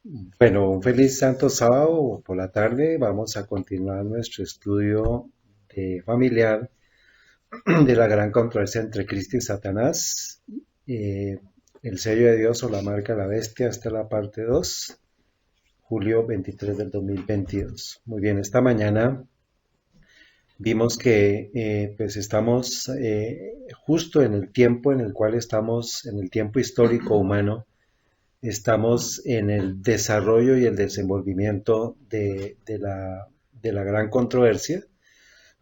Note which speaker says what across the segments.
Speaker 1: Bueno, un feliz santo sábado por la tarde. Vamos a continuar nuestro estudio familiar de la gran controversia entre Cristo y Satanás. Eh, el sello de Dios o la marca de la bestia, esta es la parte 2, julio 23 del 2022. Muy bien, esta mañana vimos que pues estamos justo en el tiempo en el cual estamos, en el tiempo histórico humano. Estamos en el desarrollo y el desenvolvimiento de la gran controversia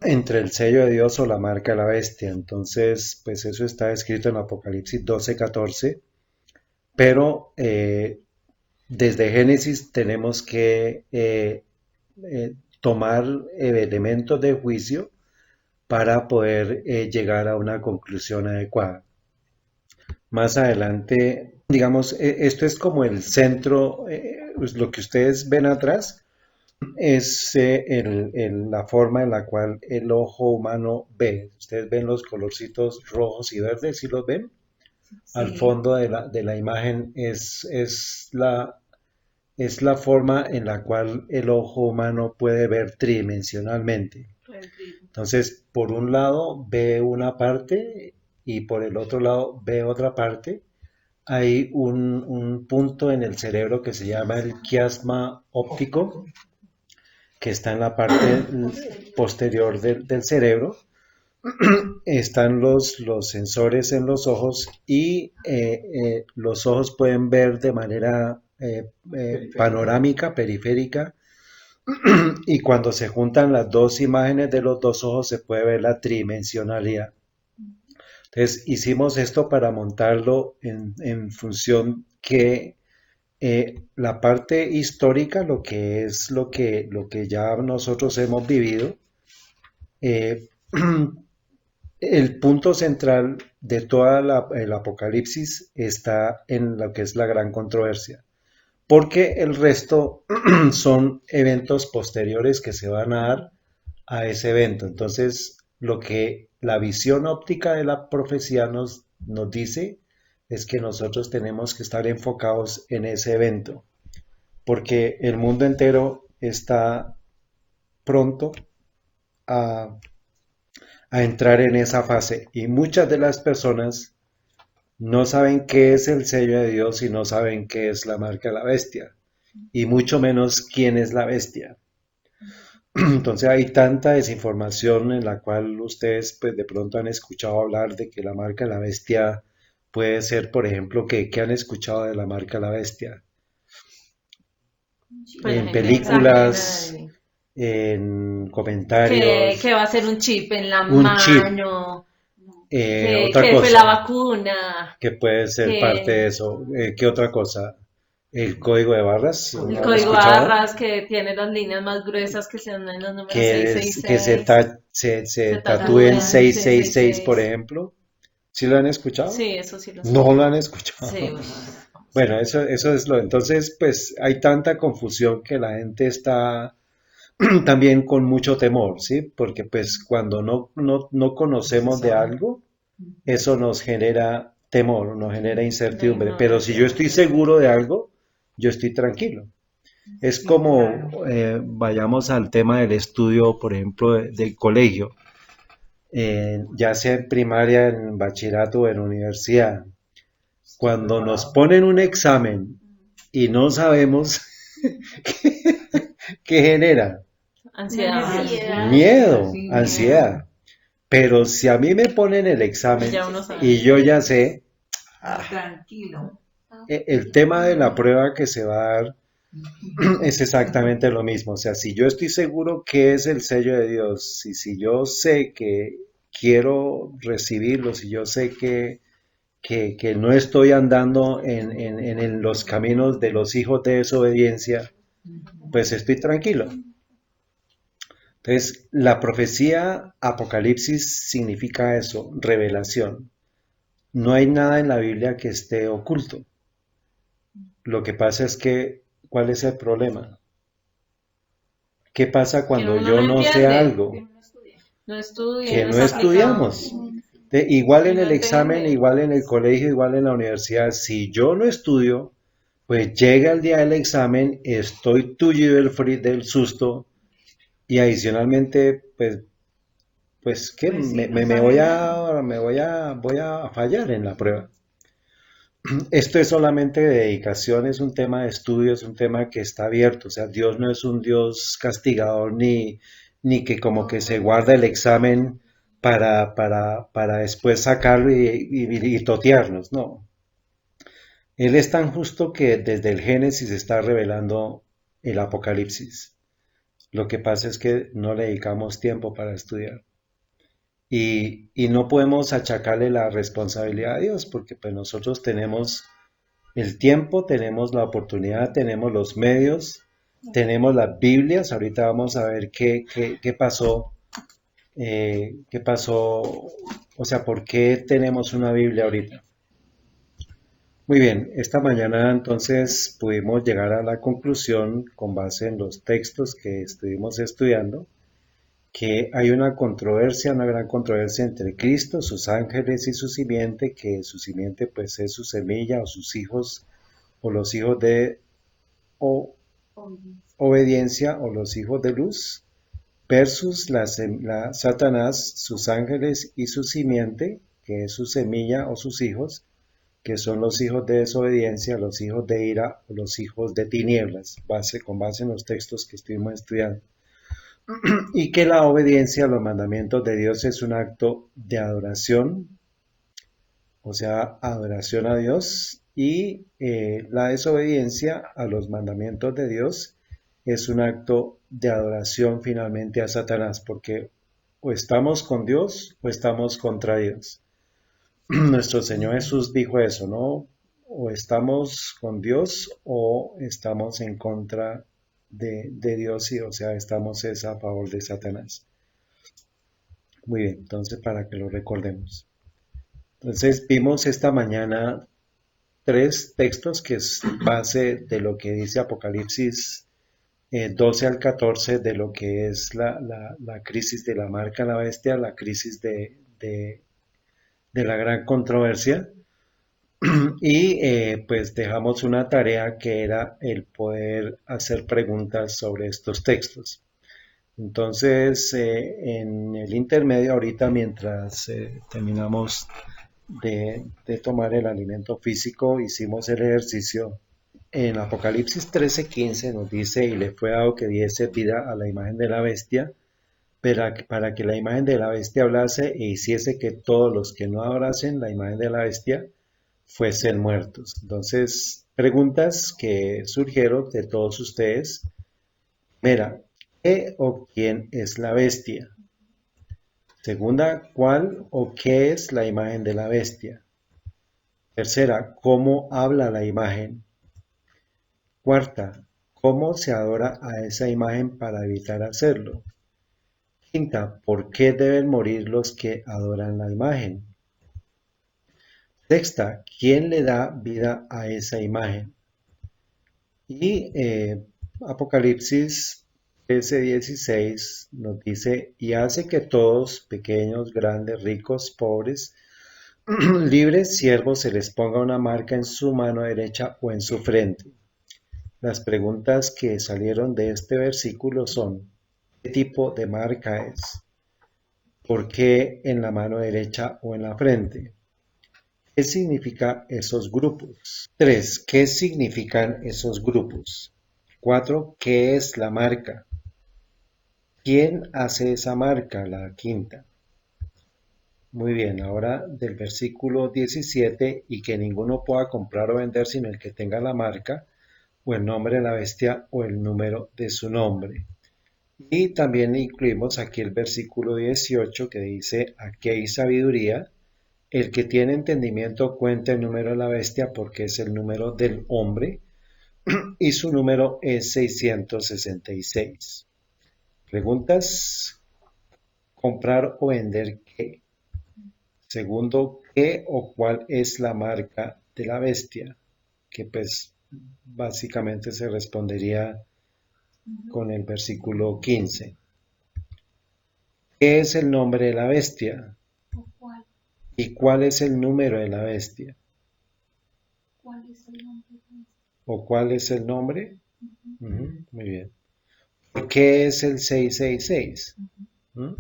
Speaker 1: entre el sello de Dios o la marca de la bestia. Entonces, pues eso está escrito en Apocalipsis 12:14, pero desde Génesis tenemos que tomar elementos de juicio para poder llegar a una conclusión adecuada. Más adelante, digamos, esto es como el centro, pues lo que ustedes ven atrás es la forma en la cual el ojo humano ve. Ustedes ven los colorcitos rojos y verdes, ¿sí los ven? Al
Speaker 2: Sí,
Speaker 1: fondo de la imagen es la forma en la cual el ojo humano puede ver tridimensionalmente. Entonces, por un lado ve una parte y por el otro lado ve otra parte. Hay un punto en el cerebro que se llama el quiasma óptico, que está en la parte posterior del cerebro. Están los sensores en los ojos y los ojos pueden ver de manera panorámica, periférica, y cuando se juntan las dos imágenes de los dos ojos se puede ver la tridimensionalidad. Entonces hicimos esto para montarlo en función que la parte histórica, lo que es lo que ya nosotros hemos vivido, eh, el punto central de toda el Apocalipsis está en lo que es la gran controversia, porque el resto son eventos posteriores que se van a dar a ese evento. Entonces, lo que la visión óptica de la profecía nos dice es que nosotros tenemos que estar enfocados en ese evento, porque el mundo entero está pronto a, a entrar en esa fase y muchas de las personas no saben qué es el sello de Dios y no saben qué es la marca de la bestia y mucho menos quién es la bestia. Entonces hay tanta desinformación en la cual ustedes pues de pronto han escuchado hablar de que la marca de la bestia puede ser, por ejemplo, que han escuchado de la marca de la bestia
Speaker 2: pues la
Speaker 1: en
Speaker 2: gente exagera
Speaker 1: películas, en
Speaker 2: que
Speaker 1: comentarios,
Speaker 2: va a ser un chip en la
Speaker 1: un chip.
Speaker 2: mano,
Speaker 1: Otra
Speaker 2: que fue la
Speaker 1: cosa
Speaker 2: vacuna,
Speaker 1: que puede ser parte de
Speaker 2: que
Speaker 1: eso, ¿qué otra cosa? El código de barras,
Speaker 2: el
Speaker 1: ¿lo han
Speaker 2: código
Speaker 1: escuchado?
Speaker 2: barras que tiene las líneas más gruesas que son en los números
Speaker 1: Que se,
Speaker 2: 666,
Speaker 1: se
Speaker 2: se
Speaker 1: tatúen
Speaker 2: tatúan
Speaker 1: 666, por
Speaker 2: 666.
Speaker 1: ejemplo. ¿Sí lo han escuchado?
Speaker 2: Sí, eso sí lo
Speaker 1: No lo
Speaker 2: sabía.
Speaker 1: han
Speaker 2: Sí,
Speaker 1: escuchado.
Speaker 2: bueno,
Speaker 1: Bueno, eso es lo. Entonces, pues hay tanta confusión que la gente está también con mucho temor, ¿sí? Porque pues cuando no conocemos de algo, eso nos genera temor, nos genera
Speaker 2: la
Speaker 1: incertidumbre. Pero si yo
Speaker 2: ignorancia,
Speaker 1: estoy
Speaker 2: sí.
Speaker 1: seguro de algo, yo estoy tranquilo. Es como, vayamos al tema del estudio, por ejemplo, del colegio, ya sea en primaria, en bachillerato o en universidad. Cuando nos ponen un examen y no sabemos qué genera,
Speaker 2: Ansiedad.
Speaker 1: miedo, ansiedad. Pero si a mí me ponen el
Speaker 2: Y
Speaker 1: examen
Speaker 2: ya uno sabe.
Speaker 1: y yo ya sé, el tema de la prueba que se va a dar es exactamente lo mismo. O sea, si yo estoy seguro que es el sello de Dios, y si yo sé que quiero recibirlo, si yo sé que no estoy andando en los caminos de los hijos de desobediencia, pues estoy tranquilo. Entonces, la profecía Apocalipsis significa eso, revelación. No hay nada en la Biblia que esté oculto. Lo que pasa es que, ¿cuál es el problema? ¿Qué pasa
Speaker 2: Que
Speaker 1: cuando
Speaker 2: uno
Speaker 1: yo
Speaker 2: no
Speaker 1: no sé
Speaker 2: entiende,
Speaker 1: algo?
Speaker 2: no estudia y
Speaker 1: Que
Speaker 2: no
Speaker 1: no
Speaker 2: es aplicado
Speaker 1: estudiamos. Igual
Speaker 2: y
Speaker 1: en
Speaker 2: no
Speaker 1: el examen,
Speaker 2: entiende.
Speaker 1: igual en el colegio, igual en la universidad. Si yo no estudio, Pues llega el día del examen, estoy tullido del susto y adicionalmente, pues ¿qué?
Speaker 2: Pues sí, no
Speaker 1: Me
Speaker 2: sabe nada.
Speaker 1: voy a fallar en la prueba. Esto es solamente de dedicación, es un tema de estudio, es un tema que está abierto. O sea, Dios no es un Dios castigador ni que como que se guarda el examen para después sacarlo y totearnos. No. Él es tan justo que desde el Génesis está revelando el Apocalipsis. Lo que pasa es que no le dedicamos tiempo para estudiar. Y no podemos achacarle la responsabilidad a Dios, porque pues nosotros tenemos el tiempo, tenemos la oportunidad, tenemos los medios, tenemos las Biblias. Ahorita vamos a ver qué pasó, o sea, por qué tenemos una Biblia ahorita. Muy bien, esta mañana entonces pudimos llegar a la conclusión con base en los textos que estuvimos estudiando, que hay una gran controversia entre Cristo, sus ángeles y su simiente, que su simiente pues es su semilla o sus hijos o los hijos de obediencia o los hijos de luz, versus Satanás, sus ángeles y su simiente, que es su semilla o sus hijos, que son los hijos de desobediencia, los hijos de ira o los hijos de tinieblas, con base en los textos que estuvimos estudiando. Y que la obediencia a los mandamientos de Dios es un acto de adoración, o sea, adoración a Dios, y la desobediencia a los mandamientos de Dios es un acto de adoración finalmente a Satanás, porque o estamos con Dios o estamos contra Dios. Nuestro Señor Jesús dijo eso, ¿no? O estamos con Dios o estamos en contra de Dios, y o sea, estamos a favor de Satanás. Muy bien, entonces para que lo recordemos. Entonces vimos esta mañana tres textos que es base de lo que dice Apocalipsis 12 al 14, de lo que es la crisis de la marca de la bestia, la crisis de la gran controversia. Y pues dejamos una tarea que era el poder hacer preguntas sobre estos textos. Entonces, en el intermedio, ahorita mientras terminamos de tomar el alimento físico, hicimos el ejercicio. En Apocalipsis 13:15 nos dice, y le fue dado que diese vida a la imagen de la bestia, para que la imagen de la bestia hablase e hiciese que todos los que no adorasen la imagen de la bestia fuesen muertos. Entonces, preguntas que surgieron de todos ustedes. Mira, ¿qué o quién es la bestia? Segunda, ¿cuál o qué es la imagen de la bestia? Tercera, ¿cómo habla la imagen? Cuarta, ¿cómo se adora a esa imagen para evitar hacerlo? Quinta, ¿por qué deben morir los que adoran la imagen? Sexta, ¿quién le da vida a esa imagen? Y Apocalipsis 13:16 nos dice, y hace que todos, pequeños, grandes, ricos, pobres, libres, siervos, se les ponga una marca en su mano derecha o en su frente. Las preguntas que salieron de este versículo son, ¿qué tipo de marca es? ¿Por qué en la mano derecha o en la frente? ¿Qué significan esos grupos? 3. ¿Qué significan esos grupos? 4. ¿Qué es la marca? ¿Quién hace esa marca? La quinta. Muy bien, ahora del versículo 17, y que ninguno pueda comprar o vender sino el que tenga la marca, o el nombre de la bestia, o el número de su nombre. Y también incluimos aquí el versículo 18 que dice, aquí hay sabiduría. El que tiene entendimiento cuenta el número de la bestia porque es el número del hombre y su número es 666. Preguntas, comprar o vender qué. Segundo, qué o cuál es la marca de la bestia, que pues básicamente se respondería con el versículo 15. ¿Qué es el nombre de la bestia? ¿Y cuál es el número de la bestia? ¿O cuál es el nombre? Muy bien. ¿Por qué es el 666? ¿Mm?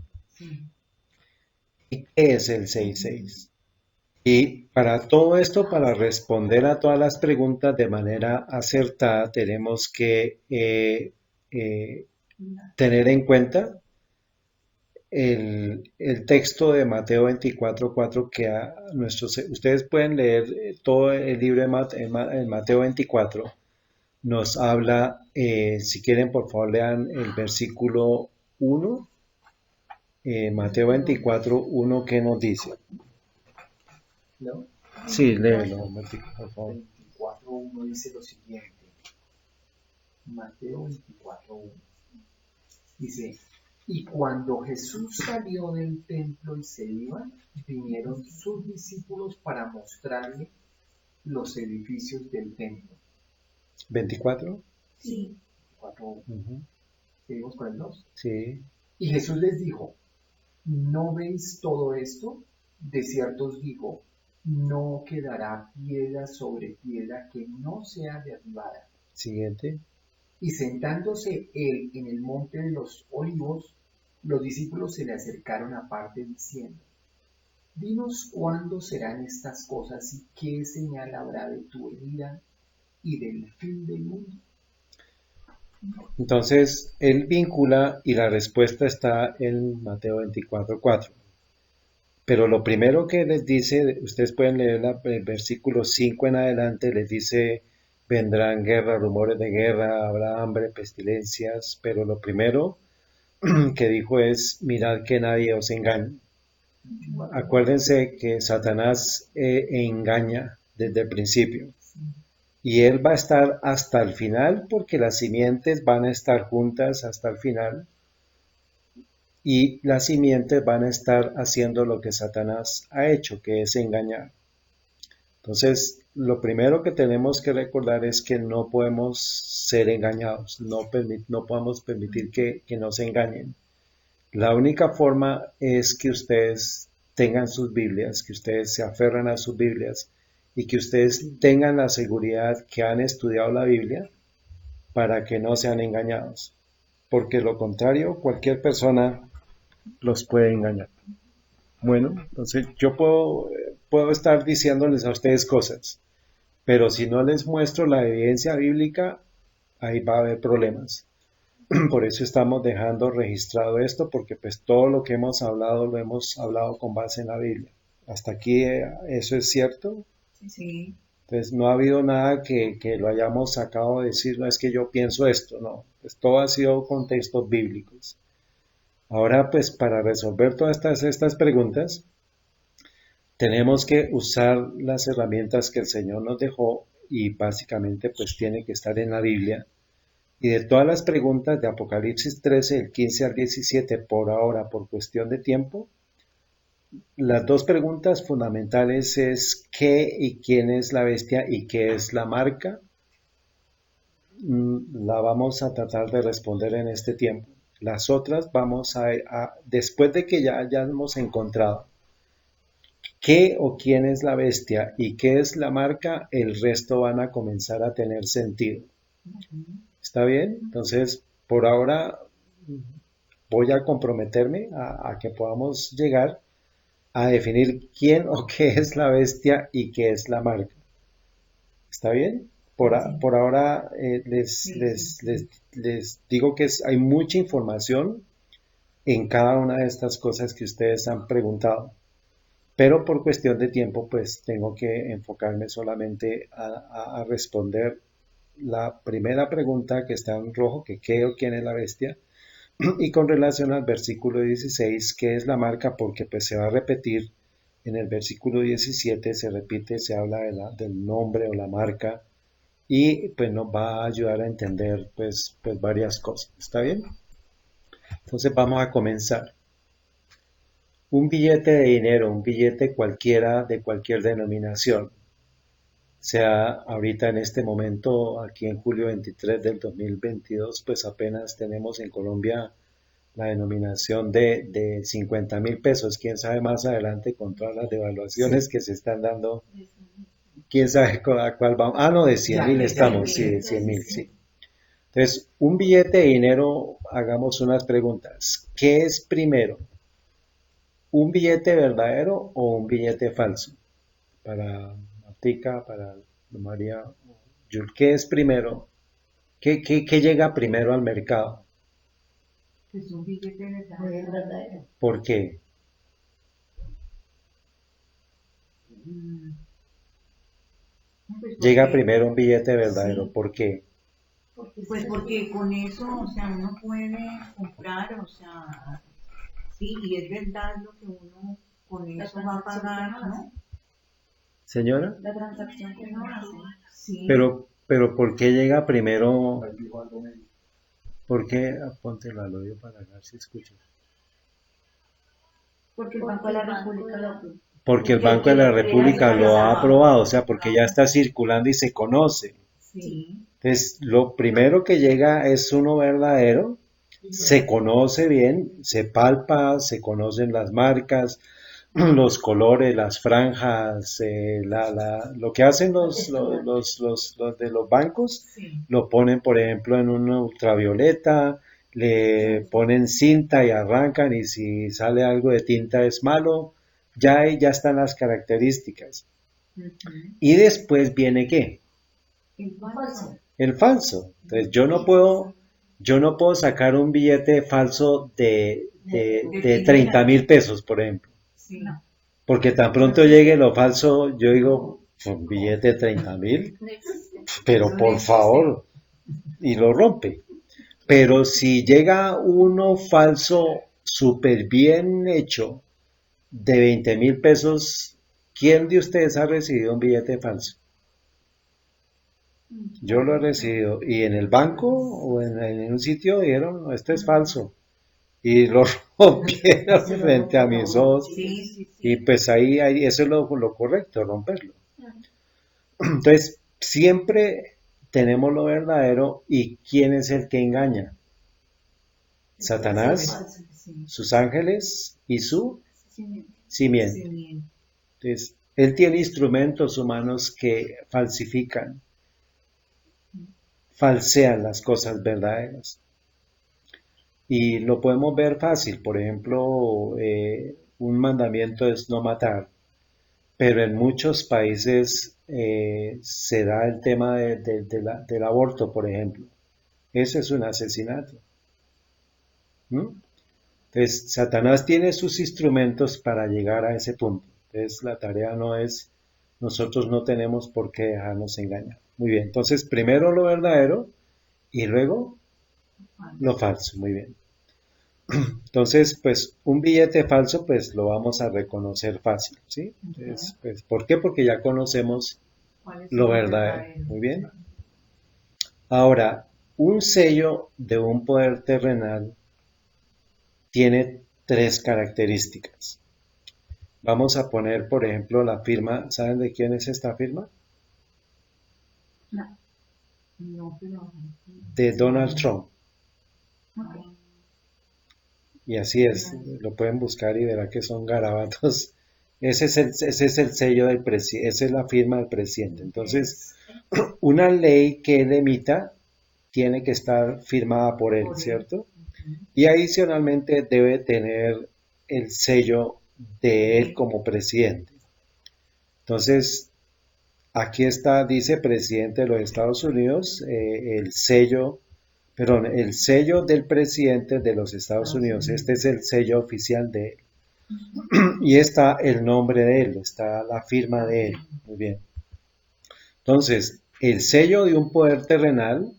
Speaker 1: ¿Y qué es el 66? Y para todo esto, para responder a todas las preguntas de manera acertada, tenemos que tener en cuenta el texto de Mateo 24:4 que ustedes pueden leer todo el libro en Mateo 24. Nos habla, si quieren por favor lean el versículo 1, Mateo 24:1, ¿qué nos dice?
Speaker 3: ¿No?
Speaker 1: Sí, léelo, por favor.
Speaker 3: 24:1 dice lo siguiente. Mateo 24:1 dice: y cuando Jesús salió del templo y se iba, vinieron sus discípulos para mostrarle los edificios del templo.
Speaker 1: ¿24?
Speaker 3: Sí. 24:1. ¿Seguimos con el 2?
Speaker 1: Sí.
Speaker 3: Y Jesús les dijo: ¿no veis todo esto? De cierto os digo, no quedará piedra sobre piedra que no sea derribada.
Speaker 1: Siguiente.
Speaker 3: Y sentándose él en el monte de los olivos, los discípulos se le acercaron aparte diciendo: dinos cuándo serán estas cosas y qué señal habrá de tu venida y del fin del mundo.
Speaker 1: Entonces, él vincula y la respuesta está en Mateo 24:4. Pero lo primero que les dice, ustedes pueden leer el versículo 5 en adelante, les dice, vendrán guerras, rumores de guerra, habrá hambre, pestilencias, pero lo primero que dijo es, mirad que nadie os engañe. Acuérdense que Satanás engaña desde el principio. Y él va a estar hasta el final porque las simientes van a estar juntas hasta el final. Y las simientes van a estar haciendo lo que Satanás ha hecho, que es engañar. Entonces, lo primero que tenemos que recordar es que no podemos ser engañados, no podemos permitir que nos engañen. La única forma es que ustedes tengan sus Biblias, que ustedes se aferran a sus Biblias y que ustedes tengan la seguridad que han estudiado la Biblia para que no sean engañados. Porque lo contrario, cualquier persona los puede engañar. Bueno, entonces yo puedo estar diciéndoles a ustedes cosas, pero si no les muestro la evidencia bíblica, ahí va a haber problemas. Por eso estamos dejando registrado esto, porque pues todo lo que hemos hablado lo hemos hablado con base en la Biblia. Hasta aquí eso es cierto.
Speaker 2: Sí.
Speaker 1: Entonces no ha habido nada que lo hayamos sacado de decir, no es que yo pienso esto, no. Pues todo ha sido contextos bíblicos. Ahora, pues para resolver todas estas preguntas, tenemos que usar las herramientas que el Señor nos dejó y básicamente pues tiene que estar en la Biblia. Y de todas las preguntas de Apocalipsis 13, del 15 al 17, por ahora, por cuestión de tiempo, las dos preguntas fundamentales es qué y quién es la bestia y qué es la marca. La vamos a tratar de responder en este tiempo. Las otras vamos después de que ya hayamos encontrado qué o quién es la bestia y qué es la marca, el resto van a comenzar a tener sentido. ¿Está bien? Entonces, por ahora voy a comprometerme a que podamos llegar a definir quién o qué es la bestia y qué es la marca. ¿Está bien? Por ahora les digo que hay mucha información en cada una de estas cosas que ustedes han preguntado. Pero por cuestión de tiempo, pues tengo que enfocarme solamente a responder la primera pregunta que está en rojo, que qué o quién es la bestia, y con relación al versículo 16, qué es la marca, porque pues se va a repetir en el versículo 17, se repite, se habla del nombre o la marca, y pues nos va a ayudar a entender pues varias cosas. ¿Está bien? Entonces vamos a comenzar. Un billete de dinero, un billete cualquiera de cualquier denominación, sea ahorita en este momento, aquí en julio 23 del 2022, pues apenas tenemos en Colombia la denominación de 50.000 pesos. Quién sabe más adelante con todas las devaluaciones que se están dando, quién sabe a cuál vamos. Ah, no, de 100.000
Speaker 3: Ya,
Speaker 1: estamos, sí, de 100.000, sí. Entonces, un billete de dinero, hagamos unas preguntas. ¿Qué es primero? ¿Un billete verdadero o un billete falso? Para Matica, para María, Yul, ¿qué es primero? ¿Qué llega primero al mercado?
Speaker 4: Es un billete verdadero.
Speaker 1: ¿Por qué?
Speaker 4: Mm, Pues
Speaker 1: Llega
Speaker 4: porque,
Speaker 1: primero un billete verdadero.
Speaker 4: sí,
Speaker 1: ¿Por qué?
Speaker 4: pues porque con eso, o sea, uno puede comprar, o sea, sí, y es verdad lo que uno con eso va a pagar, ¿no?
Speaker 1: Señora,
Speaker 2: La transacción que no hace.
Speaker 4: Sí,
Speaker 1: pero ¿por qué llega primero?
Speaker 3: Ahí dijo algo medio.
Speaker 1: ¿Por qué? Ponte el audio para ver si escuchas.
Speaker 2: Porque el Banco de la República lo
Speaker 1: Porque el Banco de la República lo ha aprobado, o sea, porque ya está circulando y se conoce.
Speaker 4: sí,
Speaker 1: Entonces, lo primero que llega es uno verdadero, se conoce bien, se palpa, se conocen las marcas, los colores, las franjas, lo que hacen los de los bancos,
Speaker 4: sí.
Speaker 1: lo ponen, por ejemplo, en una ultravioleta, le ponen cinta y arrancan, y si sale algo de tinta es malo, ya ahí ya están las características.
Speaker 4: Ujú.
Speaker 1: Y después viene ¿qué?
Speaker 4: El falso.
Speaker 1: El falso. Entonces yo no puedo sacar un billete falso de 30.000 pesos, por ejemplo.
Speaker 4: Sí,
Speaker 1: Porque tan pronto llegue lo falso, yo digo, un billete de 30.000, pero por favor, y lo rompe. Pero si llega uno falso, súper bien hecho, de 20.000 pesos, ¿quién de ustedes ha recibido un billete falso? Yo lo he recibido. Y en el banco o en un sitio dijeron, no, este es falso. Y lo rompieron frente a mis ojos.
Speaker 4: sí, sí,
Speaker 1: Y
Speaker 4: sí.
Speaker 1: pues ahí eso es lo correcto, romperlo. Entonces, siempre tenemos lo verdadero. ¿Y quién es el que engaña? Satanás,
Speaker 4: Sí.
Speaker 1: sus ángeles y su
Speaker 2: simiente.
Speaker 1: simiente.
Speaker 4: Sí,
Speaker 1: Entonces, él tiene instrumentos humanos que falsifican, falsean las cosas verdaderas. Y lo podemos ver fácil. Por ejemplo, un mandamiento es no matar, pero en muchos países se da el tema del aborto, por ejemplo. Ese es un asesinato. ¿Mm? Entonces, Satanás tiene sus instrumentos para llegar a ese punto. Entonces, la tarea no es, nosotros no tenemos por qué dejarnos engañar. Muy bien, entonces primero lo verdadero y luego lo falso. Muy bien. Entonces, pues un billete falso, pues lo vamos a reconocer fácil, ¿sí? Entonces, pues, ¿por qué? Porque ya conocemos
Speaker 4: ¿cuál es
Speaker 1: lo
Speaker 4: el
Speaker 1: verdadero. Muy bien. Ahora, un sello de un poder terrenal tiene tres características. Vamos a poner, por ejemplo, la firma. ¿Saben de quién es esta firma?
Speaker 4: No, pero...
Speaker 1: De Donald Trump.
Speaker 4: Ok.
Speaker 1: Y así es, lo pueden buscar y verá que son garabatos. Ese es el sello del presidente, esa es la firma del presidente. Entonces, una ley que él emita tiene que estar firmada por él, ¿cierto? Y adicionalmente debe tener el sello de él como presidente. Entonces, aquí está, dice presidente de los Estados Unidos, el sello del presidente de los Estados Unidos. Este es el sello oficial de él. Y está el nombre de él, está la firma de él. Muy bien. Entonces, el sello de un poder terrenal,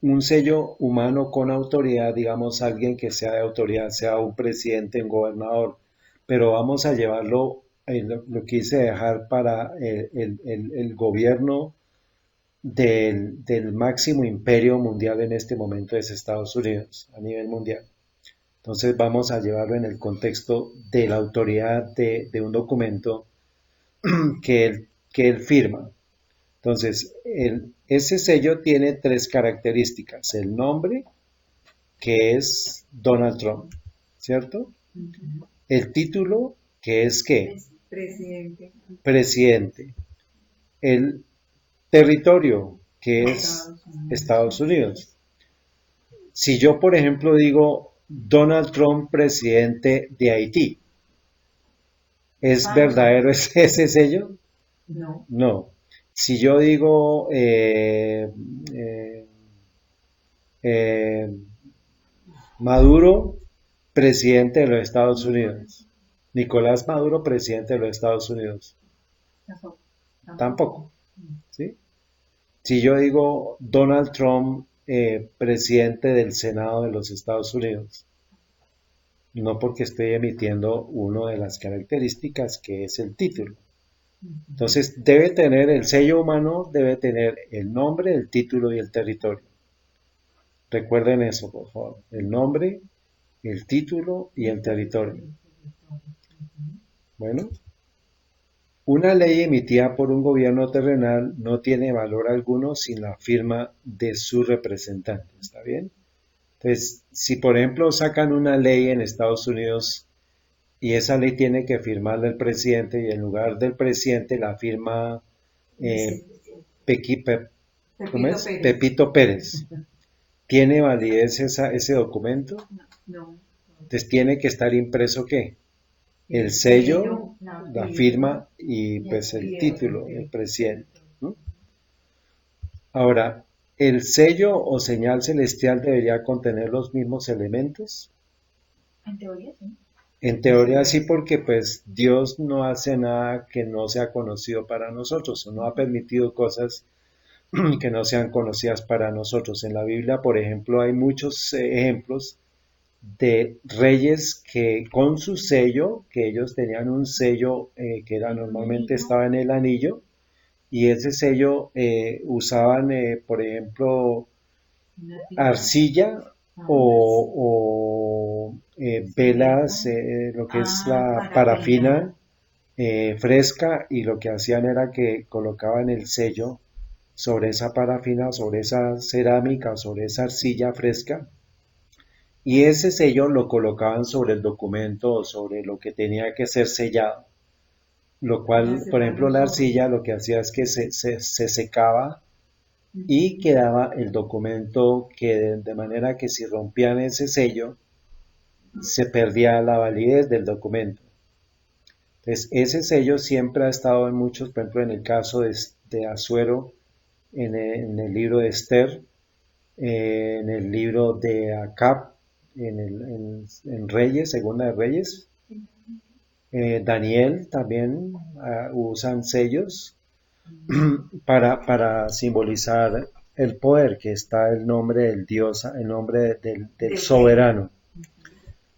Speaker 1: un sello humano con autoridad, digamos alguien que sea de autoridad, sea un presidente, un gobernador, pero vamos a llevarlo, lo quise dejar para el gobierno del máximo imperio mundial en este momento es Estados Unidos, a nivel mundial. Entonces vamos a llevarlo en el contexto de la autoridad de un documento que él firma. Entonces, ese sello tiene tres características. El nombre, que es Donald Trump, ¿cierto? El título, que es ¿qué?
Speaker 4: Presidente.
Speaker 1: Presidente. El territorio, que es Estados Unidos. Si yo, por ejemplo, digo Donald Trump, presidente de Haití, ¿es verdadero ese sello?
Speaker 4: No.
Speaker 1: No. Si yo digo Maduro, presidente de los Estados Unidos. Nicolás Maduro, presidente de los Estados Unidos. Tampoco. ¿Sí? Si yo digo Donald Trump, presidente del Senado de los Estados Unidos, no, porque estoy emitiendo una de las características que es el título. Entonces debe tener el sello humano, debe tener el nombre, el título y el territorio. Recuerden eso, por favor. El nombre, el título y el territorio. Bueno, una ley emitida por un gobierno terrenal no tiene valor alguno sin la firma de su representante. ¿Está bien? Entonces, si por ejemplo sacan una ley en Estados Unidos y esa ley tiene que firmarla el presidente y en lugar del presidente la firma Pepito Pérez. ¿Tiene validez ese documento?
Speaker 4: No.
Speaker 1: Entonces tiene que estar impreso ¿qué? El sello, la firma y pues el título del presidente. ¿No? Ahora, ¿el sello o señal celestial debería contener los mismos elementos?
Speaker 2: En teoría sí.
Speaker 1: En teoría sí, porque pues Dios no hace nada que no sea conocido para nosotros, o no ha permitido cosas que no sean conocidas para nosotros. En la Biblia, por ejemplo, hay muchos ejemplos de reyes que con su sello, que ellos tenían un sello que era normalmente estaba en el anillo, y ese sello usaban, por ejemplo, arcilla o velas, lo que es la parafina fresca, y lo que hacían era que colocaban el sello sobre esa parafina, sobre esa cerámica, sobre esa arcilla fresca, y ese sello lo colocaban sobre el documento o sobre lo que tenía que ser sellado, lo cual, por ejemplo, la arcilla lo que hacía es que se secaba y quedaba el documento que de manera que si rompían ese sello se perdía la validez del documento. Entonces ese sello siempre ha estado en muchos, por ejemplo en el caso de Asuero, en el libro de Esther, en el libro de Acab, en Reyes, Segunda de Reyes, Daniel también usan sellos para simbolizar el poder, que está el nombre del Dios, el nombre del soberano.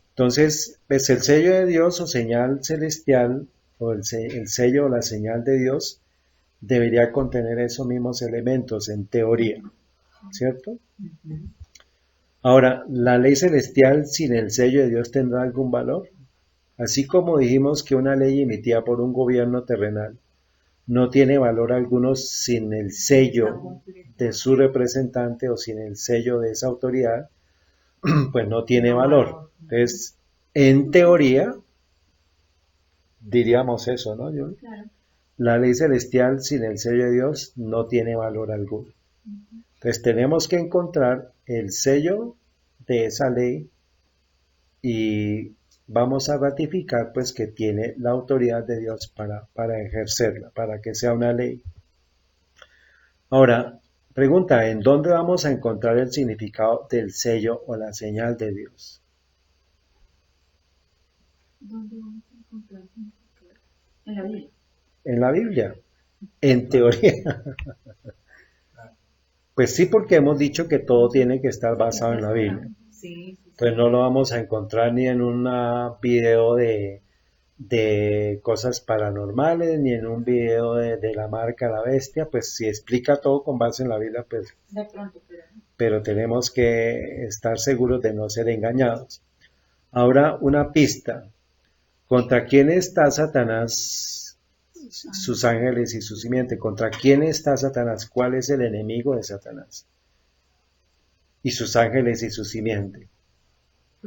Speaker 1: Entonces, pues el sello de Dios o señal celestial, o el sello o la señal de Dios, debería contener esos mismos elementos en teoría, ¿cierto? Ahora, ¿la ley celestial sin el sello de Dios tendrá algún valor? Así como dijimos que una ley emitida por un gobierno terrenal no tiene valor alguno sin el sello de su representante o sin el sello de esa autoridad, pues no tiene valor. Entonces, en teoría, diríamos eso, ¿no, John?
Speaker 2: Claro.
Speaker 1: La ley celestial sin el sello de Dios no tiene valor alguno. Entonces tenemos que encontrar el sello de esa ley y vamos a ratificar pues que tiene la autoridad de Dios para ejercerla, para que sea una ley. Ahora, pregunta, ¿en dónde vamos a encontrar el significado del sello o la señal de Dios?
Speaker 2: ¿Dónde vamos a encontrar el significado? En la Biblia.
Speaker 1: En la Biblia, en teoría. Pues sí, porque hemos dicho que todo tiene que estar basado en la Biblia.
Speaker 4: Sí.
Speaker 1: Pues no lo vamos a encontrar ni en un video de cosas paranormales, ni en un video de la marca La Bestia. Pues si explica todo con base en la Biblia, pues,
Speaker 2: De pronto,
Speaker 1: pero tenemos que estar seguros de no ser engañados. Ahora, una pista. ¿Contra quién está Satanás, sus ángeles y su simiente? ¿Contra quién está Satanás? ¿Cuál es el enemigo de Satanás? Y sus ángeles y su simiente.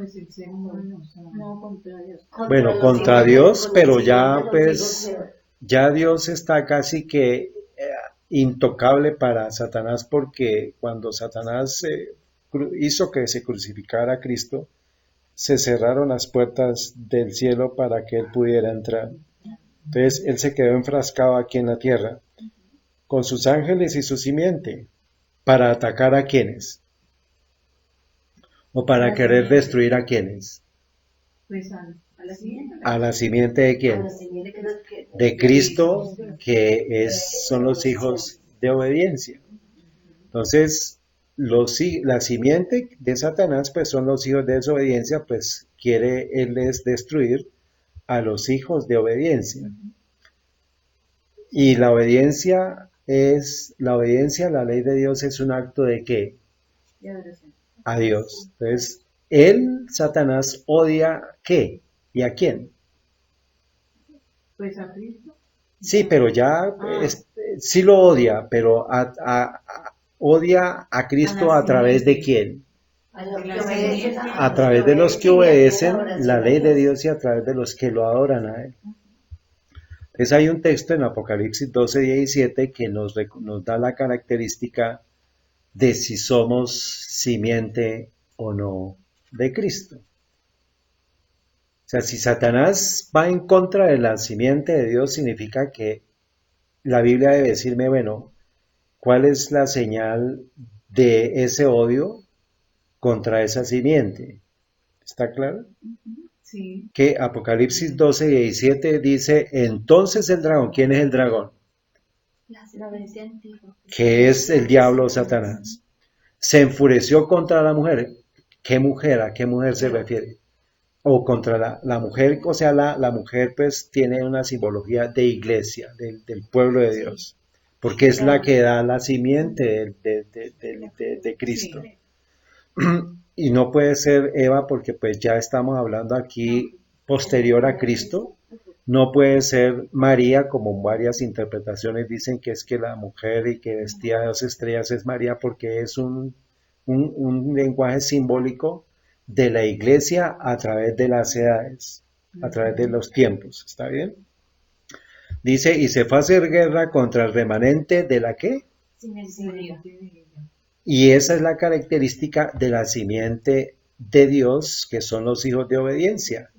Speaker 4: Pues el ser humano, o sea,
Speaker 2: No, contra Dios.
Speaker 1: Bueno,
Speaker 5: los
Speaker 1: contra
Speaker 5: hijos
Speaker 1: Dios,
Speaker 5: con
Speaker 1: pero
Speaker 5: los
Speaker 1: ya
Speaker 5: hijos de los
Speaker 1: pues,
Speaker 5: hijos
Speaker 1: ya Dios está casi que intocable para Satanás porque cuando Satanás hizo que se crucificara a Cristo, se cerraron las puertas del cielo para que él pudiera entrar. Entonces él se quedó enfrascado aquí en la tierra con sus ángeles y su simiente para atacar a quienes o para querer destruir a quienes.
Speaker 4: pues a la siguiente.
Speaker 1: A la simiente de
Speaker 5: a
Speaker 1: quién?
Speaker 5: la simiente que los que
Speaker 1: De Cristo, que son los hijos de obediencia. Entonces, la simiente de Satanás, pues son los hijos de desobediencia, pues quiere él es destruir a los hijos de obediencia. Y la obediencia a la ley de Dios es un acto de ¿qué?
Speaker 2: De adoración.
Speaker 1: A Dios. Entonces, él, Satanás, odia ¿qué? ¿Y a quién?
Speaker 4: Pues a Cristo.
Speaker 1: Sí, pero ya sí lo odia, pero odia a Cristo a través de quién?
Speaker 5: a los que
Speaker 4: La
Speaker 5: obedecen
Speaker 4: simiente.
Speaker 1: A través de los que obedecen la ley de Dios y a través de los que lo adoran a Él. Entonces hay un texto en Apocalipsis 12:17 que nos da la característica de si somos simiente o no de Cristo. O sea, si Satanás va en contra de la simiente de Dios, significa que la Biblia debe decirme, bueno, ¿cuál es la señal de ese odio contra esa simiente? ¿Está claro?
Speaker 4: Sí.
Speaker 1: Que Apocalipsis 12:17 dice, entonces el dragón, ¿quién es el dragón?
Speaker 2: La bestia antigua.
Speaker 1: Que es el diablo Satanás. Se enfureció contra la mujer. ¿Qué mujer? ¿A qué mujer se refiere? O contra la mujer, o sea, la mujer pues tiene una simbología de iglesia, del pueblo de Dios, porque es la que da la simiente de Cristo. Y no puede ser Eva porque pues ya estamos hablando aquí posterior a Cristo. No puede ser María, como varias interpretaciones dicen que es que la mujer y que vestía de 2 estrellas es María porque es un lenguaje simbólico de la iglesia a través de las edades, a través de los tiempos. ¿Está bien? Dice, y se fue a hacer guerra contra el remanente de la ¿qué? Y esa es la característica de la simiente de Dios, que son los hijos de obediencia,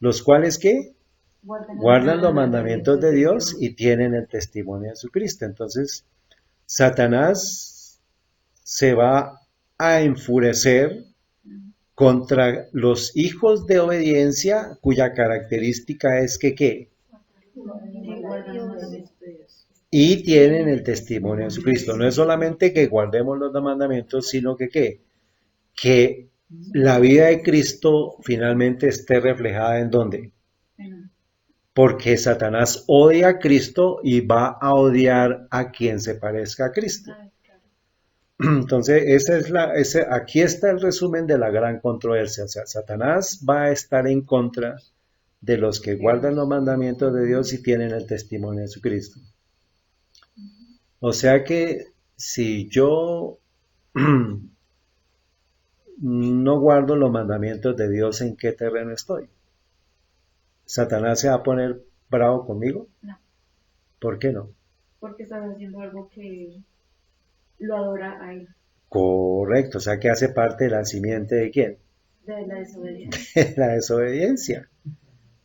Speaker 1: los cuales ¿qué? Guardan los mandamientos de Dios y tienen el testimonio de Jesucristo. Entonces, Satanás se va a enfurecer contra los hijos de obediencia, cuya característica es que ¿qué? Y tienen el testimonio de Jesucristo. No es solamente que guardemos los mandamientos, sino que ¿qué? Que la vida de Cristo finalmente esté reflejada ¿en dónde? Porque Satanás odia a Cristo y va a odiar a quien se parezca a Cristo. Entonces, aquí está el resumen de la gran controversia. O sea, Satanás va a estar en contra de los que guardan los mandamientos de Dios y tienen el testimonio de Jesucristo. O sea que si yo no guardo los mandamientos de Dios, ¿en qué terreno estoy? ¿Satanás se va a poner bravo conmigo?
Speaker 2: No.
Speaker 1: ¿Por qué no?
Speaker 2: Porque estás haciendo algo que lo adora a él.
Speaker 1: Correcto, o sea que hace parte de la simiente de quién?
Speaker 2: De la desobediencia.
Speaker 1: De la desobediencia.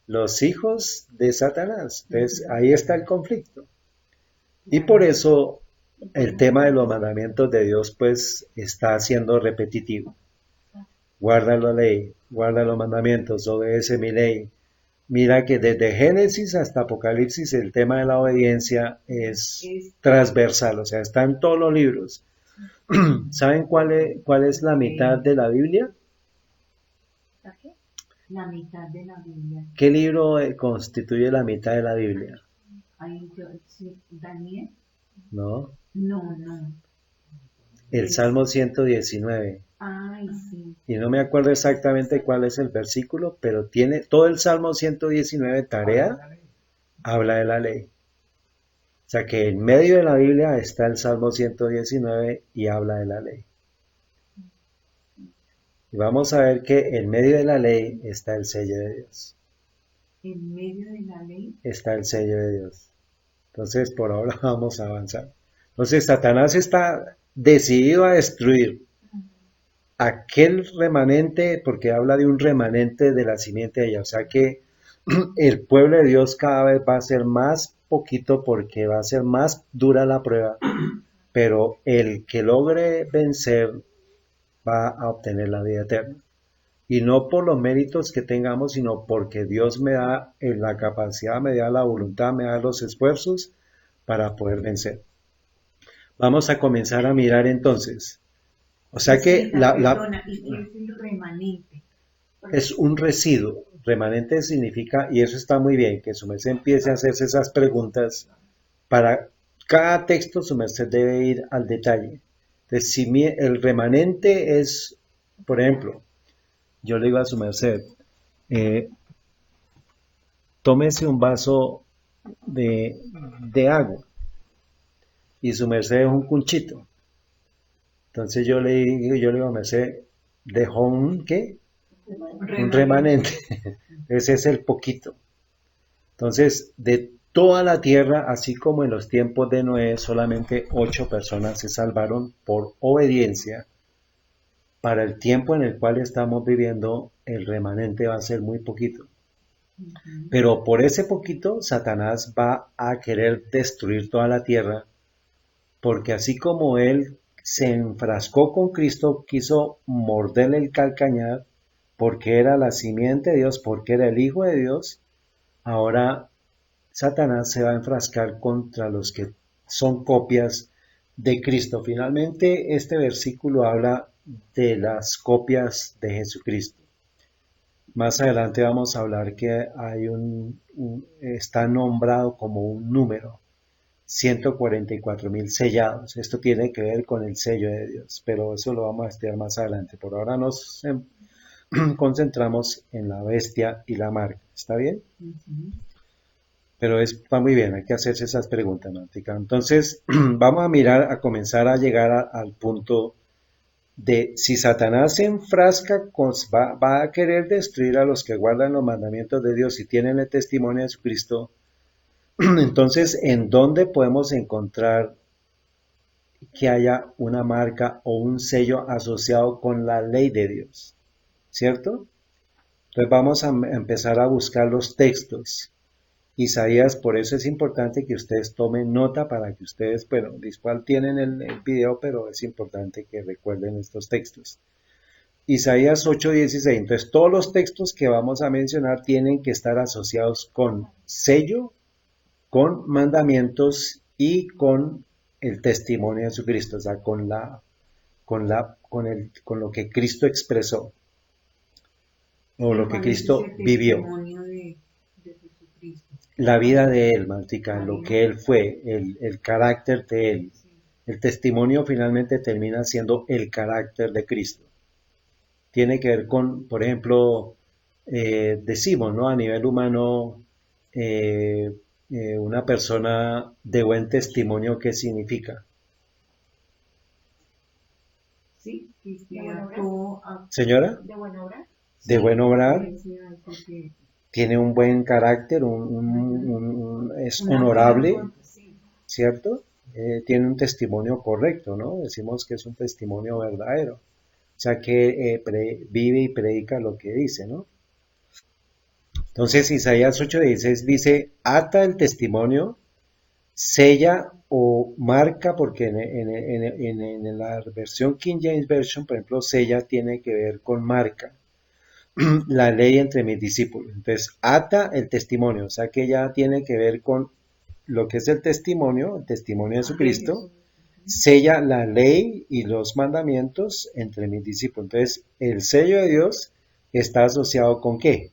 Speaker 1: Los hijos de Satanás. Entonces ahí está el conflicto. Y por eso el tema de los mandamientos de Dios pues está siendo repetitivo. Guarda la ley, guarda los mandamientos, obedece mi ley. Mira que desde Génesis hasta Apocalipsis el tema de la obediencia es transversal, o sea, está en todos los libros. ¿Saben cuál es la mitad de la Biblia?
Speaker 2: ¿A qué?
Speaker 4: La mitad de la Biblia.
Speaker 1: ¿Qué libro constituye la mitad de la Biblia?
Speaker 4: Daniel.
Speaker 1: ¿No?
Speaker 4: No.
Speaker 1: El Salmo 119.
Speaker 4: Ay, sí.
Speaker 1: Y no me acuerdo exactamente cuál es el versículo, pero tiene todo el Salmo 119 tarea, habla de la ley. O sea que en medio de la Biblia está el Salmo 119 y habla de la ley. Y vamos a ver que en medio de la ley está el sello de Dios.
Speaker 4: En medio de la ley.
Speaker 1: Está el sello de Dios. Entonces, por ahora vamos a avanzar. Entonces, Satanás está decidido a destruir aquel remanente, porque habla de un remanente de la simiente de ella. O sea que el pueblo de Dios cada vez va a ser más poquito porque va a ser más dura la prueba, pero el que logre vencer va a obtener la vida eterna. Y no por los méritos que tengamos, sino porque Dios me da la capacidad, me da la voluntad, me da los esfuerzos para poder vencer. Vamos a comenzar a mirar entonces. O sea que
Speaker 4: Perdona, ¿y qué es el remanente?
Speaker 1: es un residuo. Remanente significa, y eso está muy bien, que su merced empiece a hacerse esas preguntas. Para cada texto su merced debe ir al detalle. Entonces, si el remanente es, por ejemplo, yo le digo a su merced, tómese un vaso de agua y su merced es un cunchito. Entonces yo le digo a merced, dejó un ¿qué? Un remanente. Ese es el poquito. Entonces, de toda la tierra, así como en los tiempos de Noé, solamente 8 personas se salvaron por obediencia. Para el tiempo en el cual estamos viviendo, el remanente va a ser muy poquito. Pero por ese poquito, Satanás va a querer destruir toda la tierra, porque así como él se enfrascó con Cristo, quiso morderle el calcañar, porque era la simiente de Dios, porque era el Hijo de Dios, ahora Satanás se va a enfrascar contra los que son copias de Cristo. Finalmente, este versículo habla de las copias de Jesucristo. Más adelante vamos a hablar que hay está nombrado como un número, 144,000 sellados. Esto tiene que ver con el sello de Dios, pero eso lo vamos a estudiar más adelante. Por ahora nos concentramos en la bestia y la marca. ¿Está bien? Pero está muy bien, hay que hacerse esas preguntas, Náutica. Entonces, vamos a mirar, a comenzar a llegar al punto de si Satanás se enfrasca, va a querer destruir a los que guardan los mandamientos de Dios y tienen el testimonio de Jesucristo. Entonces, ¿en dónde podemos encontrar que haya una marca o un sello asociado con la ley de Dios? ¿Cierto? Entonces vamos a empezar a buscar los textos. Isaías, por eso es importante que ustedes tomen nota para que ustedes, bueno, igual tienen el video, pero es importante que recuerden estos textos. Isaías 8:16. Entonces, todos los textos que vamos a mencionar tienen que estar asociados con sello, con mandamientos y con el testimonio de Jesucristo, o sea, con lo que Cristo expresó o lo que Cristo vivió. La vida de él, Martica, lo que él fue, el carácter de él. El testimonio finalmente termina siendo el carácter de Cristo. Tiene que ver con, por ejemplo, decimos, ¿no? A nivel humano, una persona de buen testimonio, ¿qué significa?
Speaker 4: Sí,
Speaker 1: ¿Señora?
Speaker 2: ¿De buena obra?
Speaker 1: De buen obrar. Tiene un buen carácter, es honorable, ¿cierto? Tiene un testimonio correcto, ¿no? Decimos que es un testimonio verdadero. O sea que vive y predica lo que dice, ¿no? Entonces Isaías 8:16 dice, ata el testimonio, sella o marca, porque en la versión King James Version, por ejemplo, sella tiene que ver con marca. La ley entre mis discípulos. Entonces, ata el testimonio, o sea que ya tiene que ver con lo que es el testimonio de Jesucristo, sella la ley y los mandamientos entre mis discípulos. Entonces, el sello de Dios está asociado con ¿qué?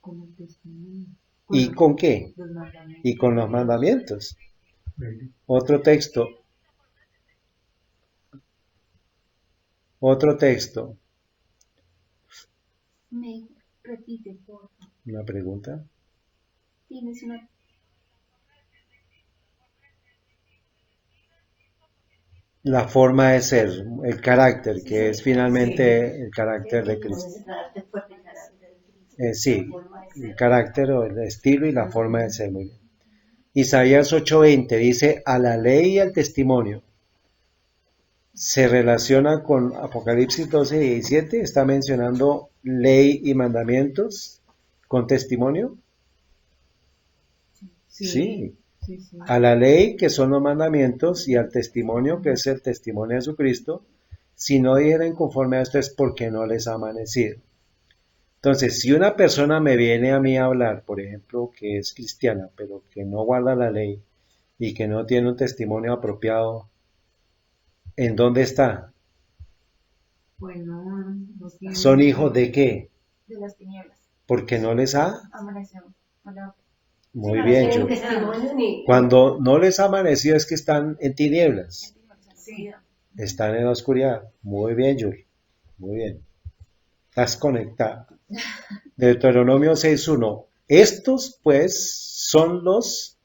Speaker 4: Con el testimonio.
Speaker 1: ¿Y con qué? Y con los mandamientos. Otro texto. Otro texto.
Speaker 2: Me repite, por favor.
Speaker 1: Una pregunta.
Speaker 2: Tienes una.
Speaker 1: la forma de ser, el carácter, que es finalmente el carácter de Cristo. Sí, el carácter o el estilo y la forma de ser. Muy bien. Isaías 8:20 dice, a la ley y al testimonio. Se relaciona con Apocalipsis 12:17, está mencionando ley y mandamientos con testimonio. Sí. A la ley, que son los mandamientos, y al testimonio, que es el testimonio de Jesucristo. Si no dieren conforme a esto es porque no les ha amanecido. Entonces, si una persona me viene a mí a hablar, por ejemplo, que es cristiana, pero que no guarda la ley y que no tiene un testimonio apropiado, ¿en dónde está?
Speaker 4: Pues no tiene.
Speaker 1: ¿Son hijos de qué?
Speaker 2: De las tinieblas.
Speaker 1: Porque no les ha
Speaker 2: Amaneció.
Speaker 1: Muy bien, yo. Cuando no les ha amanecido es que están en tinieblas.
Speaker 2: Sí.
Speaker 1: Están en la oscuridad. Muy bien, Yuri. Muy bien. Estás conectada. Deuteronomio 6:1. Estos, pues, son los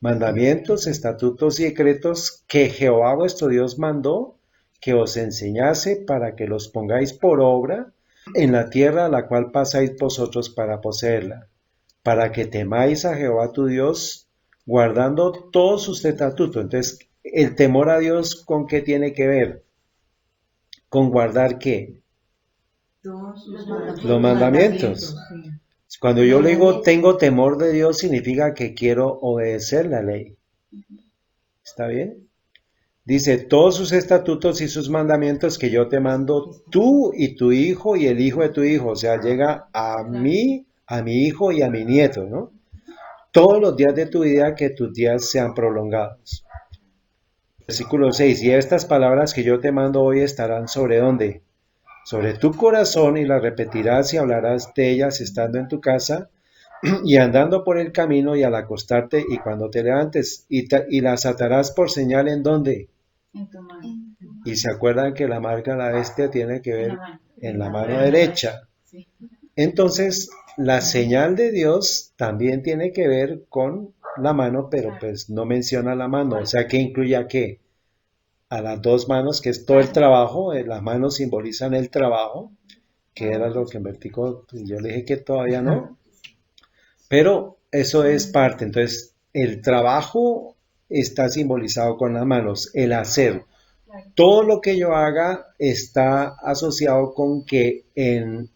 Speaker 1: mandamientos, estatutos y decretos que Jehová vuestro Dios mandó que os enseñase para que los pongáis por obra en la tierra a la cual pasáis vosotros para poseerla, para que temáis a Jehová tu Dios, guardando todos sus estatutos. Entonces, el temor a Dios, ¿con qué tiene que ver? ¿Con guardar qué? Los mandamientos.
Speaker 4: Sí.
Speaker 1: Cuando yo le digo tengo temor de Dios, significa que quiero obedecer la ley. ¿Está bien? Dice, todos sus estatutos y sus mandamientos que yo te mando, tú y tu hijo y el hijo de tu hijo. O sea, llega a mí, a mi hijo y a mi nieto, ¿no? Todos los días de tu vida, que tus días sean prolongados. Versículo 6. Y estas palabras que yo te mando hoy estarán sobre ¿dónde? Sobre tu corazón, y las repetirás y hablarás de ellas estando en tu casa y andando por el camino y al acostarte y cuando te levantes, y las atarás por señal ¿en dónde?
Speaker 2: En tu mano.
Speaker 1: Y se acuerdan que la marca de la bestia tiene que ver en la mano derecha.
Speaker 2: Sí.
Speaker 1: Entonces, la señal de Dios también tiene que ver con la mano, pero pues no menciona la mano. O sea, ¿qué incluye a qué? A las dos manos, que es todo el trabajo. Las manos simbolizan el trabajo, que era lo que en vertical, yo le dije que todavía no. Pero eso es parte. Entonces, el trabajo está simbolizado con las manos, el hacer. Todo lo que yo haga está asociado con que en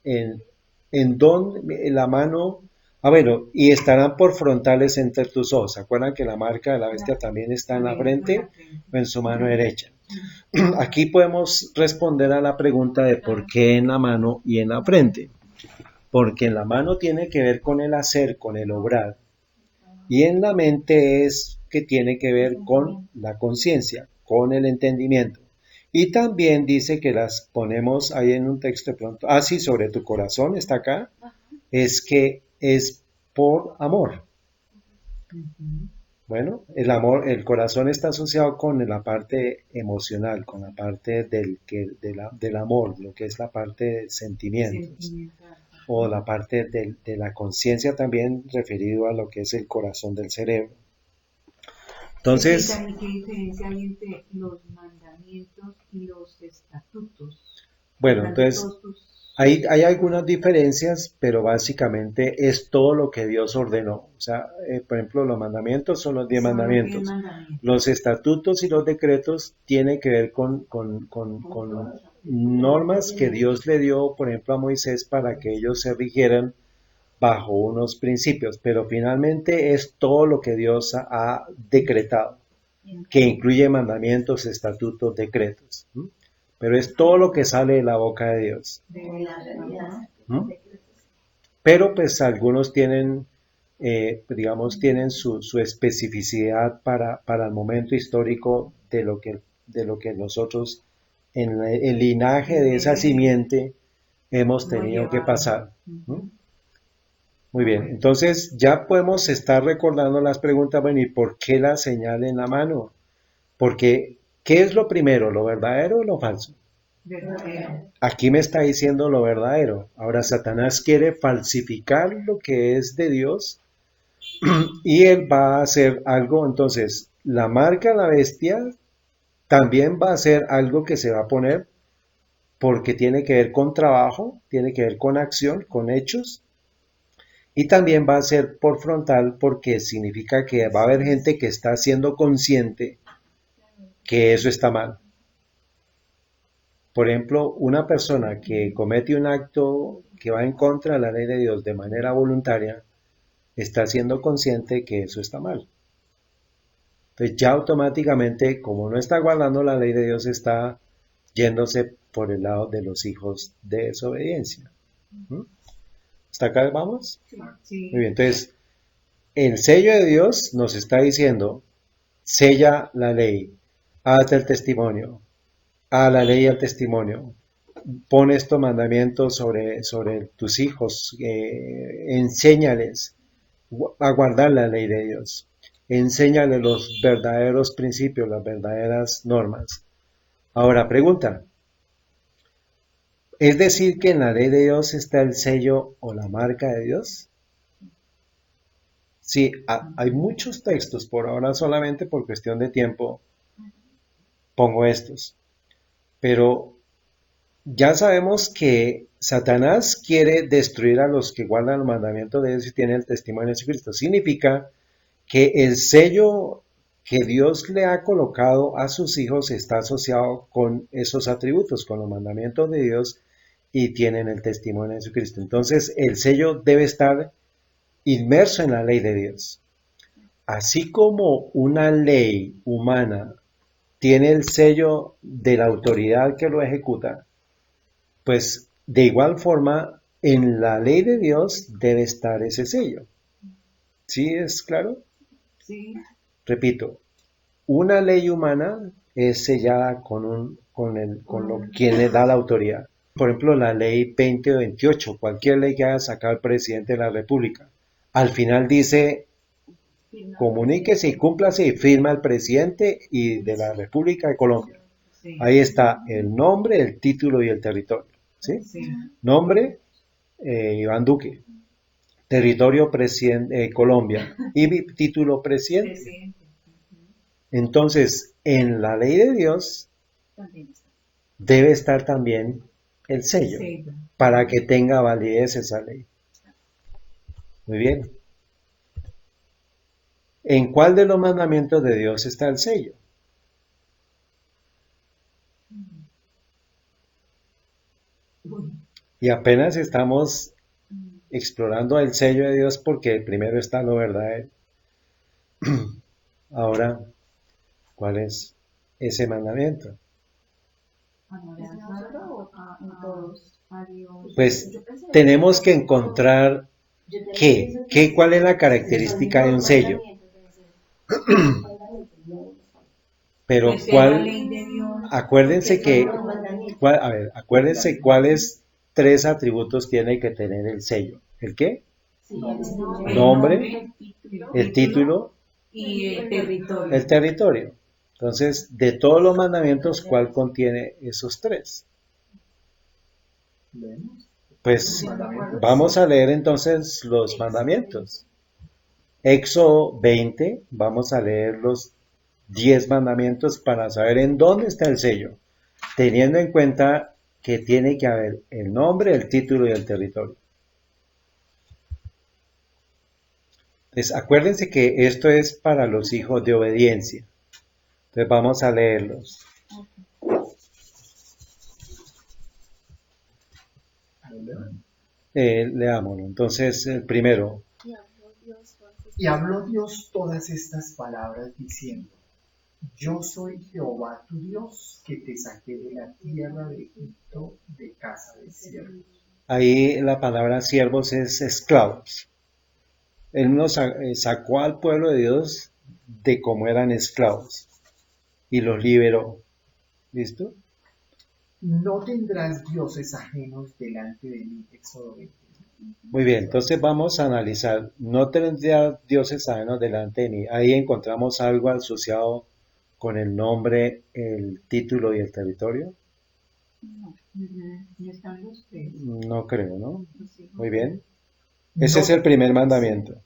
Speaker 1: la mano, bueno, y estarán por frontales entre tus ojos. ¿Se acuerdan que la marca de la bestia también está en la frente o en su mano derecha? Aquí podemos responder a la pregunta de por qué en la mano y en la frente. Porque en la mano tiene que ver con el hacer, con el obrar. Y en la mente es que tiene que ver con la conciencia, con el entendimiento. Y también dice que las ponemos ahí en un texto de pronto. Ah, sí, sobre tu corazón está acá. Es que es por amor. Bueno, el amor, el corazón está asociado con la parte emocional, con la parte del amor, lo que es la parte de sentimientos. O la parte de la conciencia también referido a lo que es el corazón del cerebro. Entonces,
Speaker 4: ¿Qué diferencia hay entre los mandamientos y los estatutos?
Speaker 1: bueno, entonces hay algunas diferencias, pero básicamente es todo lo que Dios ordenó. O sea, por ejemplo, los mandamientos son los 10 mandamientos. Los estatutos y los decretos tienen que ver con normas que Dios le dio, por ejemplo, a Moisés para que ellos se rigieran bajo unos principios, pero finalmente es todo lo que Dios ha decretado, que incluye mandamientos, estatutos, decretos. Pero es todo lo que sale de la boca de Dios. Pero pues algunos tienen, digamos, tienen su especificidad para el momento histórico de lo que nosotros en el linaje de esa simiente hemos tenido que pasar. Muy bien, entonces ya podemos estar recordando las preguntas, bueno, ¿y por qué la señal en la mano? Porque, ¿qué es lo primero, lo verdadero o lo falso?
Speaker 4: Verdadero.
Speaker 1: Aquí me está diciendo lo verdadero. Ahora Satanás quiere falsificar lo que es de Dios y él va a hacer algo. Entonces, la marca de la bestia también va a ser algo que se va a poner porque tiene que ver con trabajo, tiene que ver con acción, con hechos, y también va a ser por frontal porque significa que va a haber gente que está siendo consciente que eso está mal. Por ejemplo, una persona que comete un acto que va en contra de la ley de Dios de manera voluntaria, está siendo consciente que eso está mal. Entonces ya automáticamente, como no está guardando la ley de Dios, está yéndose por el lado de los hijos de desobediencia. ¿Mm? ¿Hasta acá vamos?
Speaker 4: Sí.
Speaker 1: Muy bien, entonces el sello de Dios nos está diciendo, sella la ley, hazte el testimonio, a la ley y al testimonio, pon estos mandamientos sobre tus hijos, enséñales a guardar la ley de Dios, enséñales los verdaderos principios, las verdaderas normas. Ahora, pregunta, ¿es decir que en la ley de Dios está el sello o la marca de Dios? Sí, hay muchos textos, por ahora solamente por cuestión de tiempo pongo estos, pero ya sabemos que Satanás quiere destruir a los que guardan los mandamientos de Dios y tienen el testimonio de Jesucristo. Significa que el sello que Dios le ha colocado a sus hijos está asociado con esos atributos, con los mandamientos de Dios y tienen el testimonio de Jesucristo. Entonces el sello debe estar inmerso en la ley de Dios. Así como una ley humana tiene el sello de la autoridad que lo ejecuta, pues de igual forma en la ley de Dios debe estar ese sello. ¿Sí es claro?
Speaker 4: Sí.
Speaker 1: Repito, una ley humana es sellada con quien le da la autoridad. Por ejemplo, la ley 20 o 28, cualquier ley que haya sacado el presidente de la República. Al final dice, comuníquese y cúmplase y firma el presidente y de la República de Colombia.
Speaker 4: Sí.
Speaker 1: Ahí está el nombre, el título y el territorio. ¿Sí?
Speaker 4: Sí.
Speaker 1: Nombre, Iván Duque. Territorio, Colombia. Y título, presidente.
Speaker 4: Presidente.
Speaker 1: Entonces, en la ley de Dios debe estar también el sello
Speaker 4: Sello.
Speaker 1: para que tenga validez esa ley. Muy bien. ¿En cuál de los mandamientos de Dios está el sello? Y apenas estamos explorando el sello de Dios porque primero está lo verdadero. Ahora, ¿cuál es ese mandamiento? Pues tenemos que encontrar cuál es la característica de un sello. Pero
Speaker 4: Pues es la
Speaker 1: cuál,
Speaker 4: ley de Dios.
Speaker 1: acuérdense acuérdense cuáles tres atributos tiene que tener el sello. ¿El qué?
Speaker 4: El
Speaker 1: Nombre, el título,
Speaker 4: y el territorio.
Speaker 1: el territorio. Entonces, de todos los mandamientos, ¿cuál contiene esos tres? Pues vamos a leer entonces los mandamientos. Éxodo 20, vamos a leer los 10 mandamientos para saber en dónde está el sello, teniendo en cuenta que tiene que haber el nombre, el título y el territorio. Entonces, acuérdense que esto es para los hijos de obediencia. Entonces vamos a leerlos. Leámoslo. Entonces, el primero.
Speaker 3: Y habló Dios todas estas palabras diciendo, yo soy Jehová tu Dios, que te saqué de la tierra de Egipto, de casa de siervos.
Speaker 1: Ahí la palabra siervos es esclavos. Él nos sacó al pueblo de Dios de cómo eran esclavos y los liberó. ¿Listo?
Speaker 3: No tendrás dioses ajenos delante de mí, Éxodo 20.
Speaker 1: Muy bien, entonces vamos a analizar. No tendría dioses ajenos delante de mí. Ahí encontramos algo asociado con el nombre, el título y el territorio.
Speaker 4: No están los tres.
Speaker 1: No creo, ¿no?
Speaker 4: Sí.
Speaker 1: Muy bien. Ese es el primer mandamiento.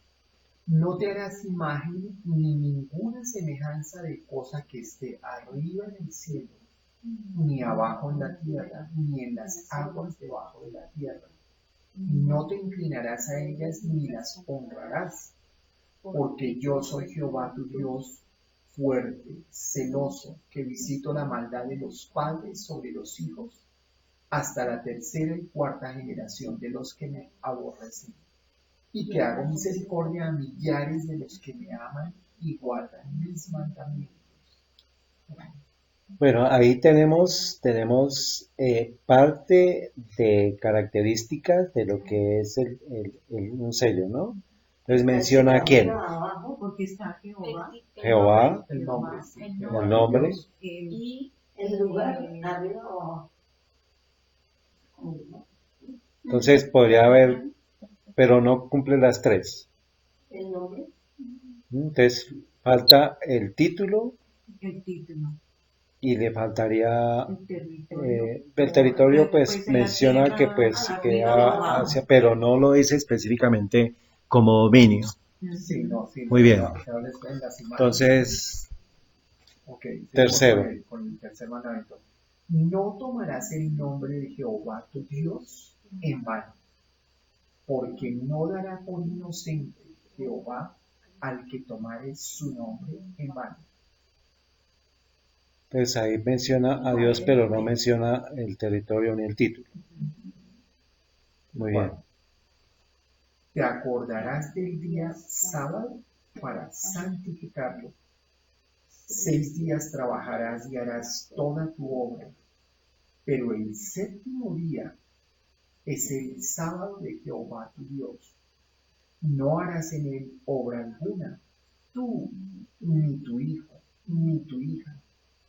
Speaker 3: No te harás imagen ni ninguna semejanza de cosa que esté arriba en el cielo, ni abajo en la tierra, ni en las aguas debajo de la tierra. No te inclinarás a ellas ni las honrarás, porque yo soy Jehová tu Dios, fuerte, celoso, que visito la maldad de los padres sobre los hijos, hasta la tercera y cuarta generación de los que me aborrecen, y que hago misericordia a millares de los que me aman y guardan mis mandamientos.
Speaker 1: Bueno, ahí tenemos parte de características de lo que es un sello, ¿no? Entonces menciona a quién.
Speaker 4: Abajo, porque está Jehová.
Speaker 1: Jehová,
Speaker 3: El nombre, sí.
Speaker 4: El
Speaker 3: Jehová
Speaker 1: el nombre,
Speaker 3: Dios.
Speaker 4: Y
Speaker 5: El lugar arriba o abajo.
Speaker 1: entonces podría haber, pero no cumple las tres.
Speaker 5: El nombre.
Speaker 1: Entonces falta el título
Speaker 4: el título,
Speaker 1: y le faltaría
Speaker 4: el territorio.
Speaker 1: el territorio, pues
Speaker 4: Pues en la
Speaker 1: menciona
Speaker 4: tierra,
Speaker 1: que pues
Speaker 4: arriba
Speaker 1: que
Speaker 4: o abajo.
Speaker 1: hacia, pero no lo dice específicamente como dominio.
Speaker 3: Sí, no, sí.
Speaker 1: Muy
Speaker 3: no,
Speaker 1: bien.
Speaker 3: no, se habla en las imágenes.
Speaker 1: Entonces,
Speaker 3: Ok, seguimos
Speaker 1: tercero.
Speaker 3: con el tercer mandamiento. No tomarás el nombre de Jehová tu Dios en vano, porque no dará por inocente Jehová al que tomare su nombre en vano.
Speaker 1: Pues ahí menciona a Dios, pero no menciona el territorio ni el título. Muy bien.
Speaker 3: Bueno, te acordarás del día sábado para santificarlo. 6 días trabajarás y harás toda tu obra, pero el séptimo día es el sábado de Jehová tu Dios. No harás en él obra alguna, tú, ni tu hijo, ni tu hija,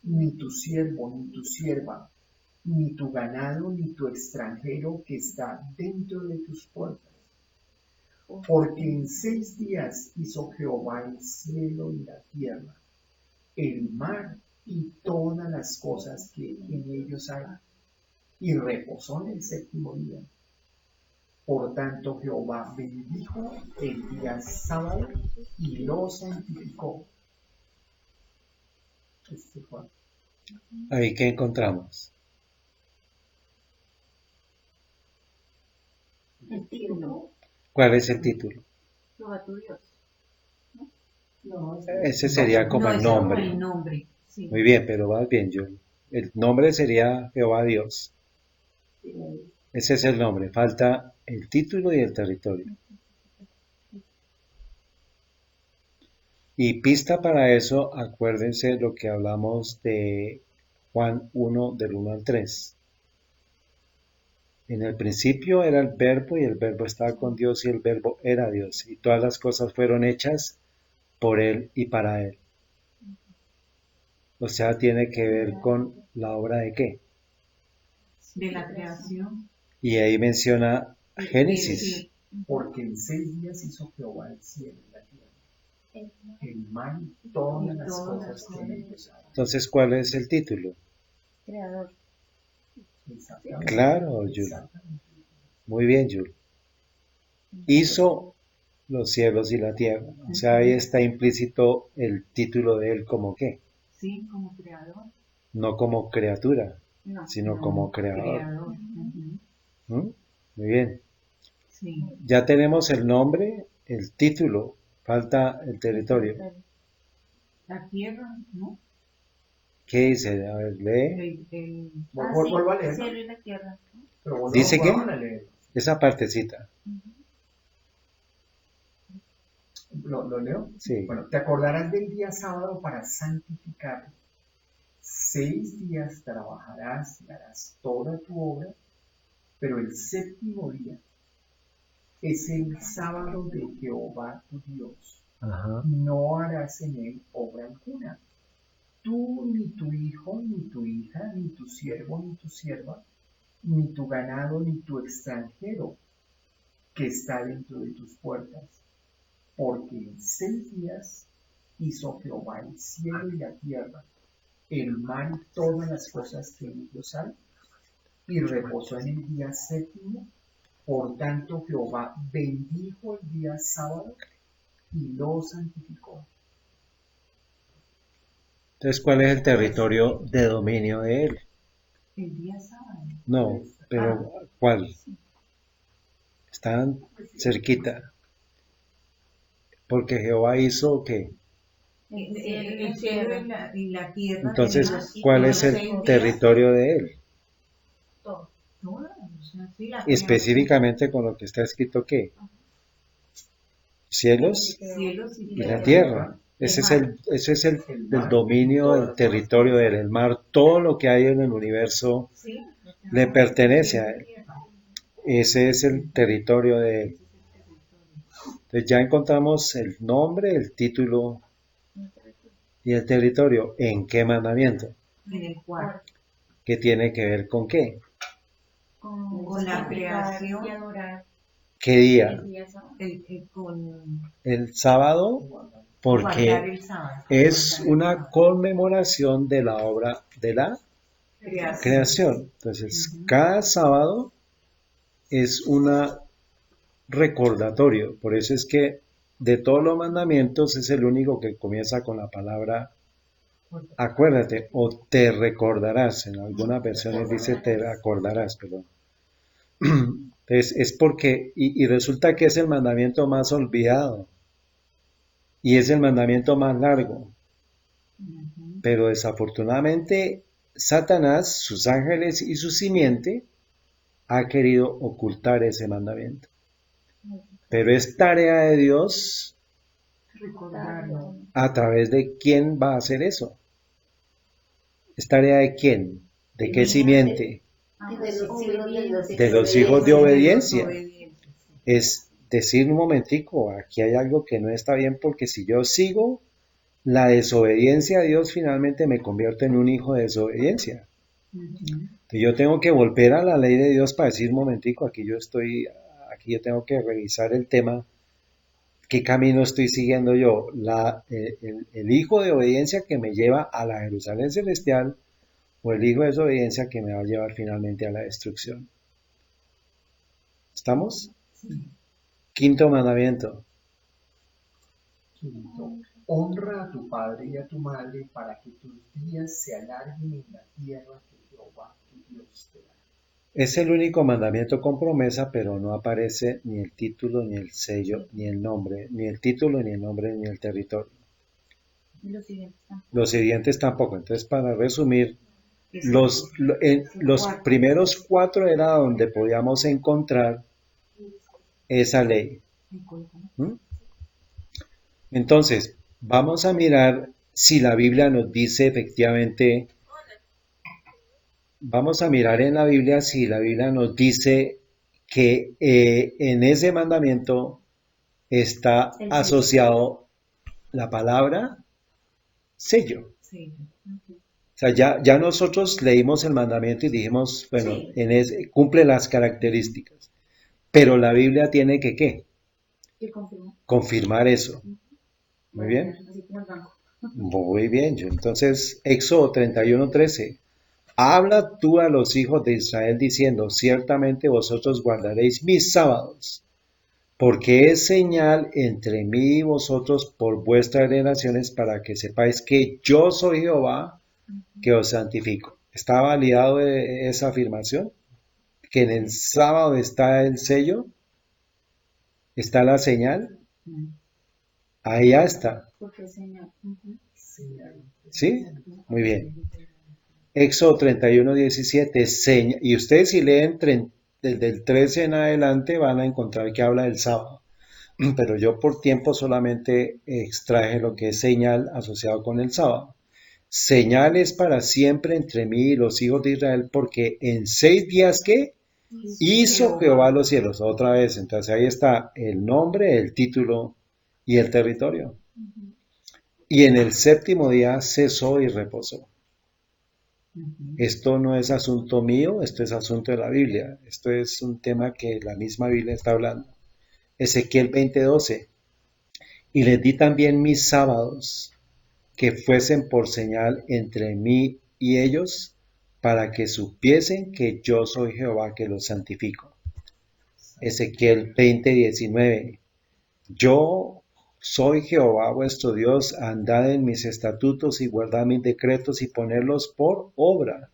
Speaker 3: ni tu siervo, ni tu sierva, ni tu ganado, ni tu extranjero que está dentro de tus puertas. Porque en 6 días hizo Jehová el cielo y la tierra, el mar y todas las cosas que en ellos hay, y reposó en el séptimo día. Por tanto, Jehová bendijo el día sábado y lo santificó. Este fue.
Speaker 1: Ahí que encontramos.
Speaker 5: El título.
Speaker 1: ¿Cuál es el título?
Speaker 2: Jehová tu Dios.
Speaker 5: No,
Speaker 1: Ese sería como
Speaker 4: No,
Speaker 1: el
Speaker 4: ese es como
Speaker 1: nombre.
Speaker 4: el nombre, sí.
Speaker 1: Muy bien, pero vas bien, Julie. El nombre sería Jehová Dios. Ese es el nombre. Falta el título y el territorio. Y pista para eso, acuérdense lo que hablamos de Juan 1, del 1 al 3. En el principio era el verbo y el verbo estaba con Dios y el verbo era Dios. Y todas las cosas fueron hechas por Él y para Él. O sea, tiene que ver con la obra de qué.
Speaker 4: De la creación.
Speaker 1: Y ahí menciona Génesis.
Speaker 4: Sí,
Speaker 3: Porque en 6 días hizo Jehová el cielo y la tierra, el mar y todas las cosas que en ellos hay.
Speaker 1: Entonces, ¿cuál es el título?
Speaker 2: Creador.
Speaker 3: Exactamente.
Speaker 1: Claro, Julie.
Speaker 3: Exactamente.
Speaker 1: Muy bien, Julie. Hizo los cielos y la tierra. O sea, ahí está implícito el título de Él como qué.
Speaker 4: sí, como creador.
Speaker 1: No como criatura,
Speaker 2: No.
Speaker 1: sino
Speaker 4: No,
Speaker 1: como creador.
Speaker 4: Ujú.
Speaker 1: ¿Mm? Muy bien.
Speaker 4: Sí.
Speaker 1: Ya tenemos el nombre, el título, falta el territorio.
Speaker 4: La tierra, ¿no?
Speaker 1: ¿Qué dice? A ver, lee
Speaker 3: Vuelvo a leer.
Speaker 2: Cielo y la tierra.
Speaker 3: Pero volvamos-
Speaker 1: ¿Dice qué?
Speaker 3: volvamos a leer.
Speaker 1: esa partecita.
Speaker 3: ¿Lo leo?
Speaker 1: Sí.
Speaker 3: Bueno, te acordarás del día sábado para santificarlo. 6 días trabajarás y harás toda tu obra, pero el séptimo día es el sábado de Jehová tu Dios.
Speaker 1: Ajá.
Speaker 3: No harás en él obra alguna. Tú, ni tu hijo, ni tu hija, ni tu siervo, ni tu sierva, ni tu ganado, ni tu extranjero que está dentro de tus puertas. Porque en 6 días hizo Jehová el cielo y la tierra, el mar y todas las cosas que en ellos hay, y reposó en el día séptimo. Por tanto, Jehová bendijo el día sábado y lo santificó.
Speaker 1: Entonces, ¿cuál es el territorio de dominio de él?
Speaker 4: El día sábado.
Speaker 1: No, pero ¿cuál? Están cerquita. Porque Jehová hizo que.
Speaker 4: El cielo y la tierra.
Speaker 1: Entonces,
Speaker 4: tenemos
Speaker 1: ¿cuál es
Speaker 4: los
Speaker 1: el
Speaker 4: 6 días.
Speaker 1: territorio de él?
Speaker 2: Todo.
Speaker 4: Todas, o sea, sí, la
Speaker 1: Específicamente con lo que está escrito ¿qué? Cielos
Speaker 4: cielos
Speaker 1: y la tierra. Ese es el dominio, el territorio de él. El mar, todo lo que hay en el universo
Speaker 4: Sí,
Speaker 1: le pertenece a él. Ese es el territorio de él. Entonces ya encontramos el nombre, el título y el territorio. ¿En qué mandamiento?
Speaker 4: En el cuarto.
Speaker 1: ¿Qué tiene que ver con qué?
Speaker 4: Con la creación.
Speaker 2: Y adorar
Speaker 1: ¿Qué día?
Speaker 2: el día sábado.
Speaker 4: Con
Speaker 1: El sábado,
Speaker 4: guardar
Speaker 1: porque
Speaker 4: el sábado.
Speaker 1: es
Speaker 4: Guardar el
Speaker 1: una
Speaker 4: sábado.
Speaker 1: conmemoración de la obra de la creación. Entonces, cada sábado es un recordatorio. Por eso es que de todos los mandamientos es el único que comienza con la palabra acuérdate o te recordarás. En algunas versiones dice te acordarás, perdón. Entonces, es porque, y resulta que es el mandamiento más olvidado y es el mandamiento más largo. Pero desafortunadamente, Satanás, sus ángeles y su simiente ha querido ocultar ese mandamiento. Pero es tarea de Dios
Speaker 4: Recordarlo.
Speaker 1: a través de quién va a hacer eso. ¿Es tarea de quién? ¿De qué simiente?
Speaker 5: Y de los hijos
Speaker 1: De los hijos de obediencia.
Speaker 4: Obediencia.
Speaker 1: Es decir, un momentico, aquí hay algo que no está bien porque si yo sigo la desobediencia a Dios, finalmente me convierte en un hijo de desobediencia. Entonces, yo tengo que volver a la ley de Dios para decir, un momentico, aquí yo tengo que revisar el tema, qué camino estoy siguiendo yo, el hijo de obediencia que me lleva a la Jerusalén celestial o el hijo de desobediencia que me va a llevar finalmente a la destrucción. ¿Estamos? Quinto mandamiento.
Speaker 3: Quinto, honra a tu padre y a tu madre para que tus días se alarguen en la tierra que Jehová tu Dios te da.
Speaker 1: Es el único mandamiento con promesa, pero no aparece ni el título, ni el sello, ni el nombre, ni el título, ni el nombre, ni el territorio.
Speaker 2: Y los siguientes tampoco.
Speaker 1: Los siguientes tampoco. Entonces, para resumir, los primeros 4 era donde podíamos encontrar esa ley. ¿Mm? Entonces, vamos a mirar si la Biblia nos dice efectivamente, vamos a mirar en la Biblia si la Biblia nos dice que en ese mandamiento está asociado la palabra sello.
Speaker 4: Sí.
Speaker 1: O sea, ya nosotros leímos el mandamiento y dijimos, bueno,
Speaker 2: Sí.
Speaker 1: cumple las características. Pero la Biblia tiene que, ¿qué?
Speaker 2: Y confirmó.
Speaker 1: Confirmar eso. Muy bien.
Speaker 2: Así como el banco.
Speaker 1: Muy bien. Entonces, Éxodo 31:13. Habla tú a los hijos de Israel diciendo, ciertamente vosotros guardaréis mis sábados, porque es señal entre mí y vosotros por vuestras generaciones para que sepáis que yo soy Jehová, que os santifico. ¿Está validado esa afirmación? Que en el sábado está el sello, está la señal, ahí ya está.
Speaker 2: Porque es señal.
Speaker 1: ¿Sí? Muy bien. Éxodo 31:17, y ustedes si leen desde el 13 en adelante van a encontrar que habla del sábado. Pero yo por tiempo solamente extraje lo que es señal asociado con el sábado. Señal es para siempre entre mí y los hijos de Israel, porque en 6 días ¿qué? Hizo Jehová los cielos. Otra vez, entonces ahí está el nombre, el título y el territorio. Y en el 7º día cesó y reposó. Esto no es asunto mío, esto es asunto de la Biblia. Esto es un tema que la misma Biblia está hablando. Ezequiel 20:12. Y les di también mis sábados, que fuesen por señal entre mí y ellos, para que supiesen que yo soy Jehová que los santifico. Ezequiel 20:19. Yo soy Jehová vuestro Dios, andad en mis estatutos y guardad mis decretos y ponerlos por obra,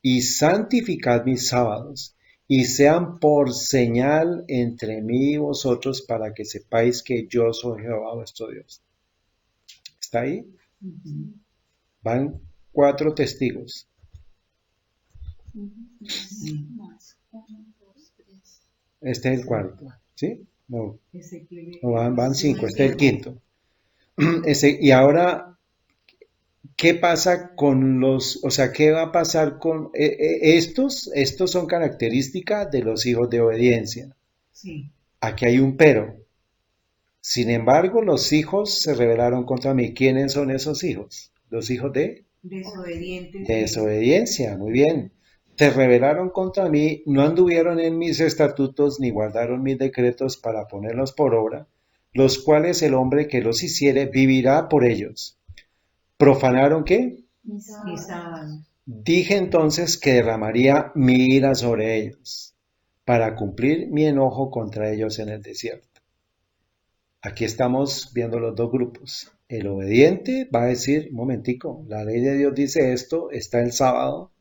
Speaker 1: y santificad mis sábados, y sean por señal entre mí y vosotros para que sepáis que yo soy Jehová vuestro Dios. ¿Está ahí? Van 4 testigos. Este es el cuarto, ¿sí? No, van 5, este es el quinto. Y ahora, ¿qué pasa con o sea, qué va a pasar con estos? Estos son características de los hijos de obediencia.
Speaker 4: Sí.
Speaker 1: Aquí hay un pero. Sin embargo, los hijos se rebelaron contra mí. ¿Quiénes son esos hijos? Los hijos de
Speaker 4: Desobedientes.
Speaker 1: desobediencia. Muy bien. Se rebelaron contra mí, no anduvieron en mis estatutos ni guardaron mis decretos para ponerlos por obra, los cuales el hombre que los hiciere vivirá por ellos. ¿Profanaron qué?
Speaker 4: Y sábados.
Speaker 1: Dije entonces que derramaría mi ira sobre ellos, para cumplir mi enojo contra ellos en el desierto. Aquí estamos viendo los dos grupos. El obediente va a decir, un momentico, la ley de Dios dice esto, está el sábado,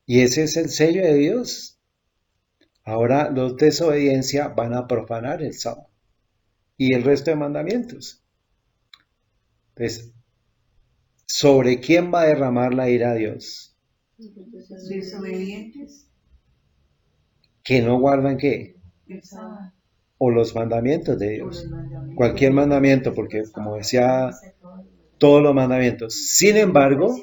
Speaker 1: y ese es el sello de Dios. Ahora los de desobediencia van a profanar el sábado y el resto de mandamientos. Entonces, ¿sobre quién va a derramar la ira a Dios?
Speaker 4: Desobedientes.
Speaker 1: Que no guardan ¿qué?
Speaker 4: El sábado.
Speaker 1: O los mandamientos de
Speaker 4: Por
Speaker 1: Dios.
Speaker 4: los mandamientos.
Speaker 1: Cualquier mandamiento, porque como decía, todos los mandamientos. Sin embargo,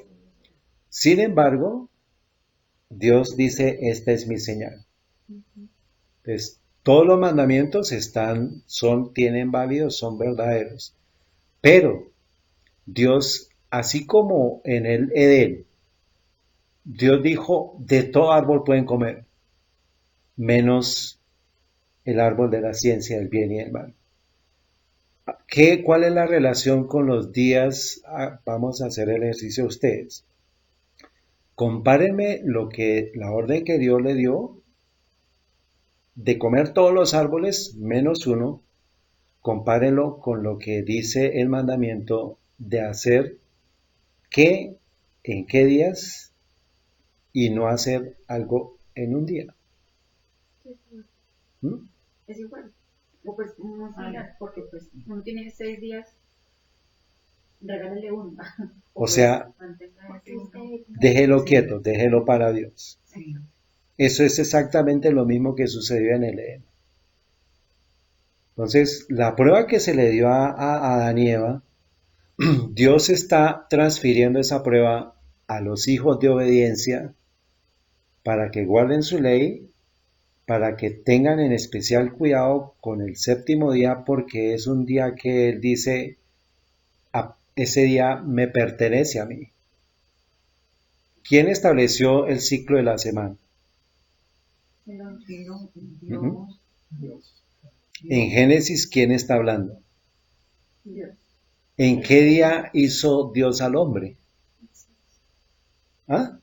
Speaker 1: Dios dice, esta es mi señal. Entonces, todos los mandamientos tienen válidos, son verdaderos. Pero Dios, así como en el Edén, Dios dijo, de todo árbol pueden comer, menos el árbol de la ciencia del bien y del mal. ¿Cuál es la relación con los días? Vamos a hacer el ejercicio ustedes. Compárenme la orden que Dios le dio de comer todos los árboles menos uno, compárenlo con lo que dice el mandamiento de hacer qué, en qué días y no hacer algo en un día. ¿Mm?
Speaker 2: Es igual. O pues no similar, porque pues uno tiene 6 días, regálale uno.
Speaker 1: O sea,
Speaker 2: mantenga
Speaker 1: déjelo quieto, déjelo para Dios.
Speaker 4: Sí.
Speaker 1: Eso es exactamente lo mismo que sucedió en el Edén. Entonces, la prueba que se le dio a Adán y Eva, Dios está transfiriendo esa prueba a los hijos de obediencia para que guarden su ley, para que tengan en especial cuidado con el séptimo día, porque es un día que Él dice, ese día me pertenece a mí. ¿Quién estableció el ciclo de la semana?
Speaker 4: Dios.
Speaker 3: Dios.
Speaker 1: En Génesis, ¿quién está hablando?
Speaker 2: Dios.
Speaker 1: ¿En qué día hizo Dios al hombre? ¿Ah?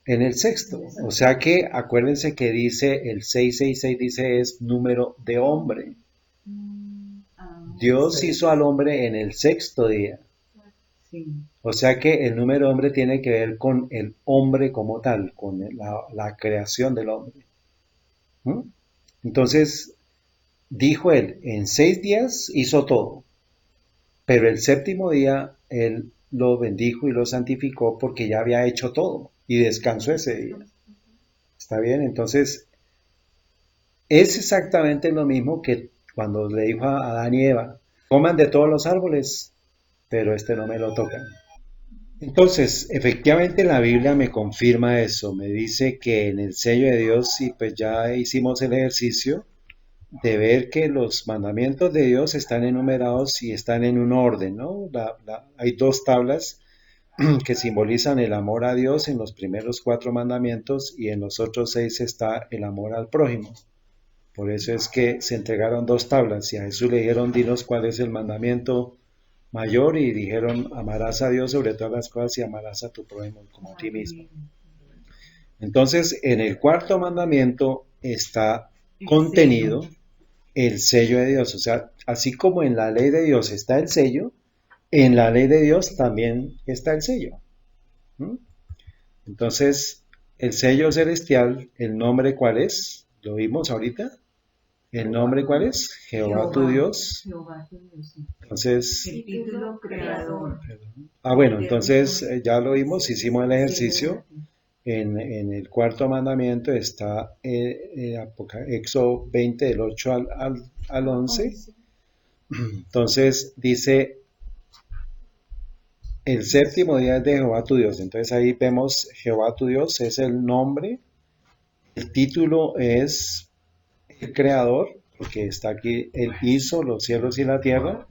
Speaker 1: En el sexto. O sea que acuérdense que dice el 666 dice es número de hombre. Dios hizo al hombre en el sexto día.
Speaker 4: Sí.
Speaker 1: O sea que el número de hombre tiene que ver con el hombre como tal, con la creación del hombre. ¿Mm? Entonces, dijo él, en 6 días hizo todo, pero el séptimo día él lo bendijo y lo santificó porque ya había hecho todo y descansó ese día. ¿Está bien? Entonces, es exactamente lo mismo que cuando le dijo a Adán y Eva, coman de todos los árboles, pero este no me lo tocan. Entonces, efectivamente la Biblia me confirma eso, me dice que en el sello de Dios, y pues ya hicimos el ejercicio de ver que los mandamientos de Dios están enumerados y están en un orden, ¿no? Hay 2 tablas que simbolizan el amor a Dios en los primeros 4 mandamientos y en los otros 6 está el amor al prójimo. Por eso es que se entregaron 2 tablas y a Jesús le dijeron, dinos cuál es el mandamiento mayor y dijeron, amarás a Dios sobre todas las cosas y amarás a tu prójimo como a ti mismo. Entonces, en el 4.º mandamiento está contenido el sello de Dios. O sea, así como en la ley de Dios está el sello, en la ley de Dios también está el sello. ¿Mm? Entonces, el sello celestial, ¿el nombre cuál es? ¿Lo vimos ahorita? ¿El nombre cuál es? Jehová tu Dios.
Speaker 4: Jehová tu Dios, sí.
Speaker 1: Entonces,
Speaker 4: El título creador.
Speaker 1: bueno, entonces ya lo vimos, hicimos el ejercicio. En el cuarto mandamiento está Éxodo 20, del 8 al 11. Entonces dice, el séptimo día es de Jehová tu Dios. Entonces ahí vemos Jehová tu Dios es el nombre. El título es el creador, porque está aquí, él hizo los cielos y la tierra.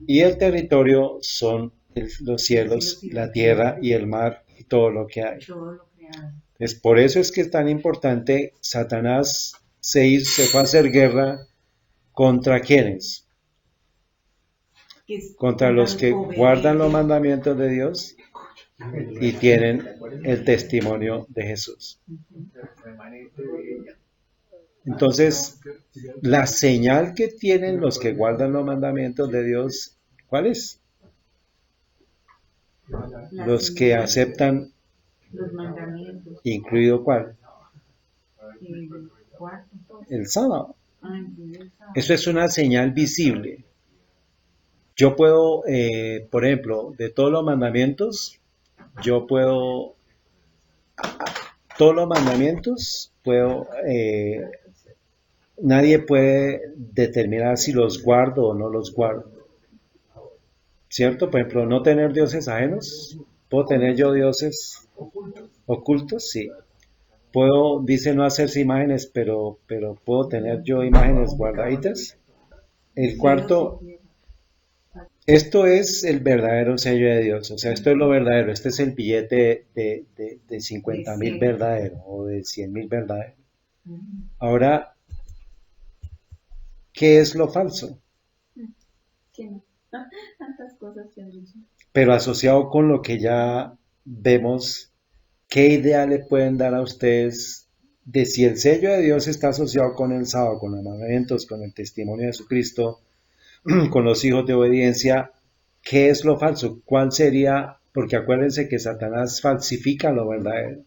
Speaker 1: Y el territorio son los cielos, la tierra y el mar y todo lo que hay.
Speaker 4: Todo lo creado.
Speaker 1: Por eso es que es tan importante, Satanás se fue a hacer guerra contra quienes, contra los que guardan los mandamientos de Dios y tienen el testimonio de Jesús. Entonces, la señal que tienen los que guardan los mandamientos de Dios, ¿cuál es? Los que aceptan,
Speaker 4: los mandamientos.
Speaker 1: ¿incluido cuál?
Speaker 4: El cuarto.
Speaker 1: El sábado.
Speaker 4: El sábado.
Speaker 1: Eso es una señal visible. Yo puedo, por ejemplo, de todos los mandamientos, nadie puede determinar si los guardo o no los guardo. ¿Cierto? Por ejemplo, no tener dioses ajenos. ¿Puedo tener yo dioses ocultos? Sí. Dice no hacerse imágenes, pero ¿puedo tener yo imágenes guardaditas? El cuarto, esto es el verdadero sello de Dios. O sea, esto es lo verdadero. Este es el billete de 50,000 verdadero o de 100,000 verdadero. Ahora, ¿qué es lo falso?
Speaker 2: Que no. Tantas cosas que han dicho.
Speaker 1: Pero asociado con lo que ya vemos, ¿qué idea le pueden dar a ustedes de si el sello de Dios está asociado con el sábado, con los mandamientos, con el testimonio de Jesucristo, con los hijos de obediencia? ¿Qué es lo falso? ¿Cuál sería? Porque acuérdense que Satanás falsifica lo verdadero.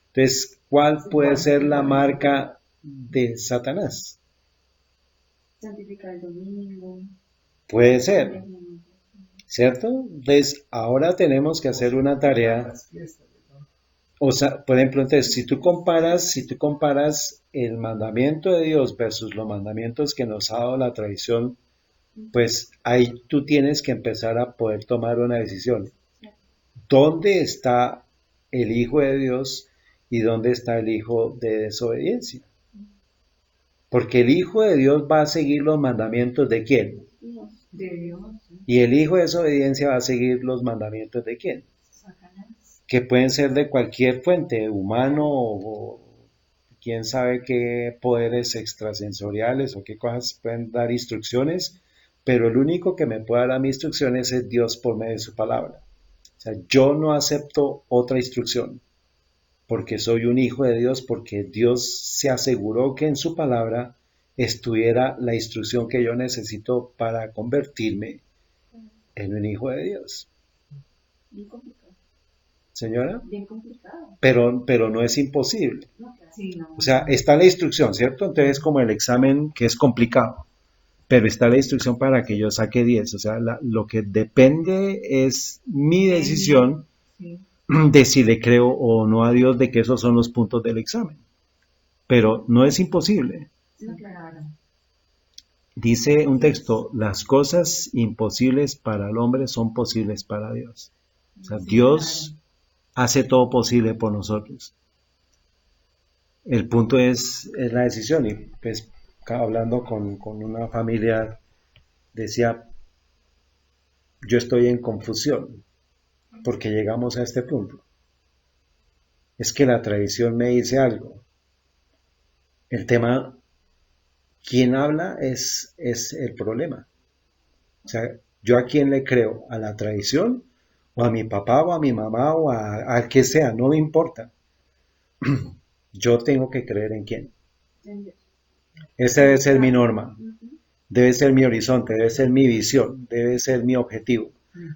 Speaker 1: Entonces, ¿cuál puede ser la marca de Satanás?
Speaker 2: Santificar el domingo.
Speaker 1: Puede ser, ¿cierto? Entonces, ahora tenemos que hacer una tarea. O sea, por ejemplo, entonces, si tú comparas el mandamiento de Dios versus los mandamientos que nos ha dado la tradición, pues ahí tú tienes que empezar a poder tomar una decisión. ¿Dónde está el Hijo de Dios y dónde está el hijo de desobediencia? Porque el Hijo de Dios va a seguir los mandamientos ¿de quién?
Speaker 4: De Dios.
Speaker 1: Y el hijo de desobediencia va a seguir los mandamientos ¿de quién?
Speaker 4: Satanás.
Speaker 1: Que pueden ser de cualquier fuente, humano o quién sabe qué poderes extrasensoriales o qué cosas pueden dar instrucciones, pero el único que me puede dar mis instrucciones es Dios por medio de su palabra. O sea, yo no acepto otra instrucción porque soy un hijo de Dios, porque Dios se aseguró que en su palabra estuviera la instrucción que yo necesito para convertirme en un hijo de Dios.
Speaker 2: Bien complicado.
Speaker 1: Señora,
Speaker 2: Bien complicado.
Speaker 1: pero no es imposible.
Speaker 2: No, claro.
Speaker 4: Sí, no.
Speaker 1: O sea, está la instrucción, ¿cierto? Entonces es como el examen que es complicado, pero está la instrucción para que yo saque 10. O sea, lo que depende es mi decisión
Speaker 4: Sí.
Speaker 1: de si le creo o no a Dios, de que esos son los puntos del examen. Pero no es imposible.
Speaker 4: Sí, claro.
Speaker 1: Dice un texto, las cosas imposibles para el hombre son posibles para Dios. O sea,
Speaker 4: Sí,
Speaker 1: Dios hace todo posible por nosotros. El punto es la decisión. Y pues hablando con una familia, decía, yo estoy en confusión porque llegamos a este punto. Es que la tradición me dice algo. El tema, ¿quién habla es el problema? O sea, ¿yo a quién le creo? ¿A la tradición? ¿O a mi papá o a mi mamá o al que sea? No me importa. Yo tengo que creer en quién.
Speaker 2: En Dios.
Speaker 1: Esa debe ser mi norma, debe ser mi horizonte, debe ser mi visión, debe ser mi objetivo.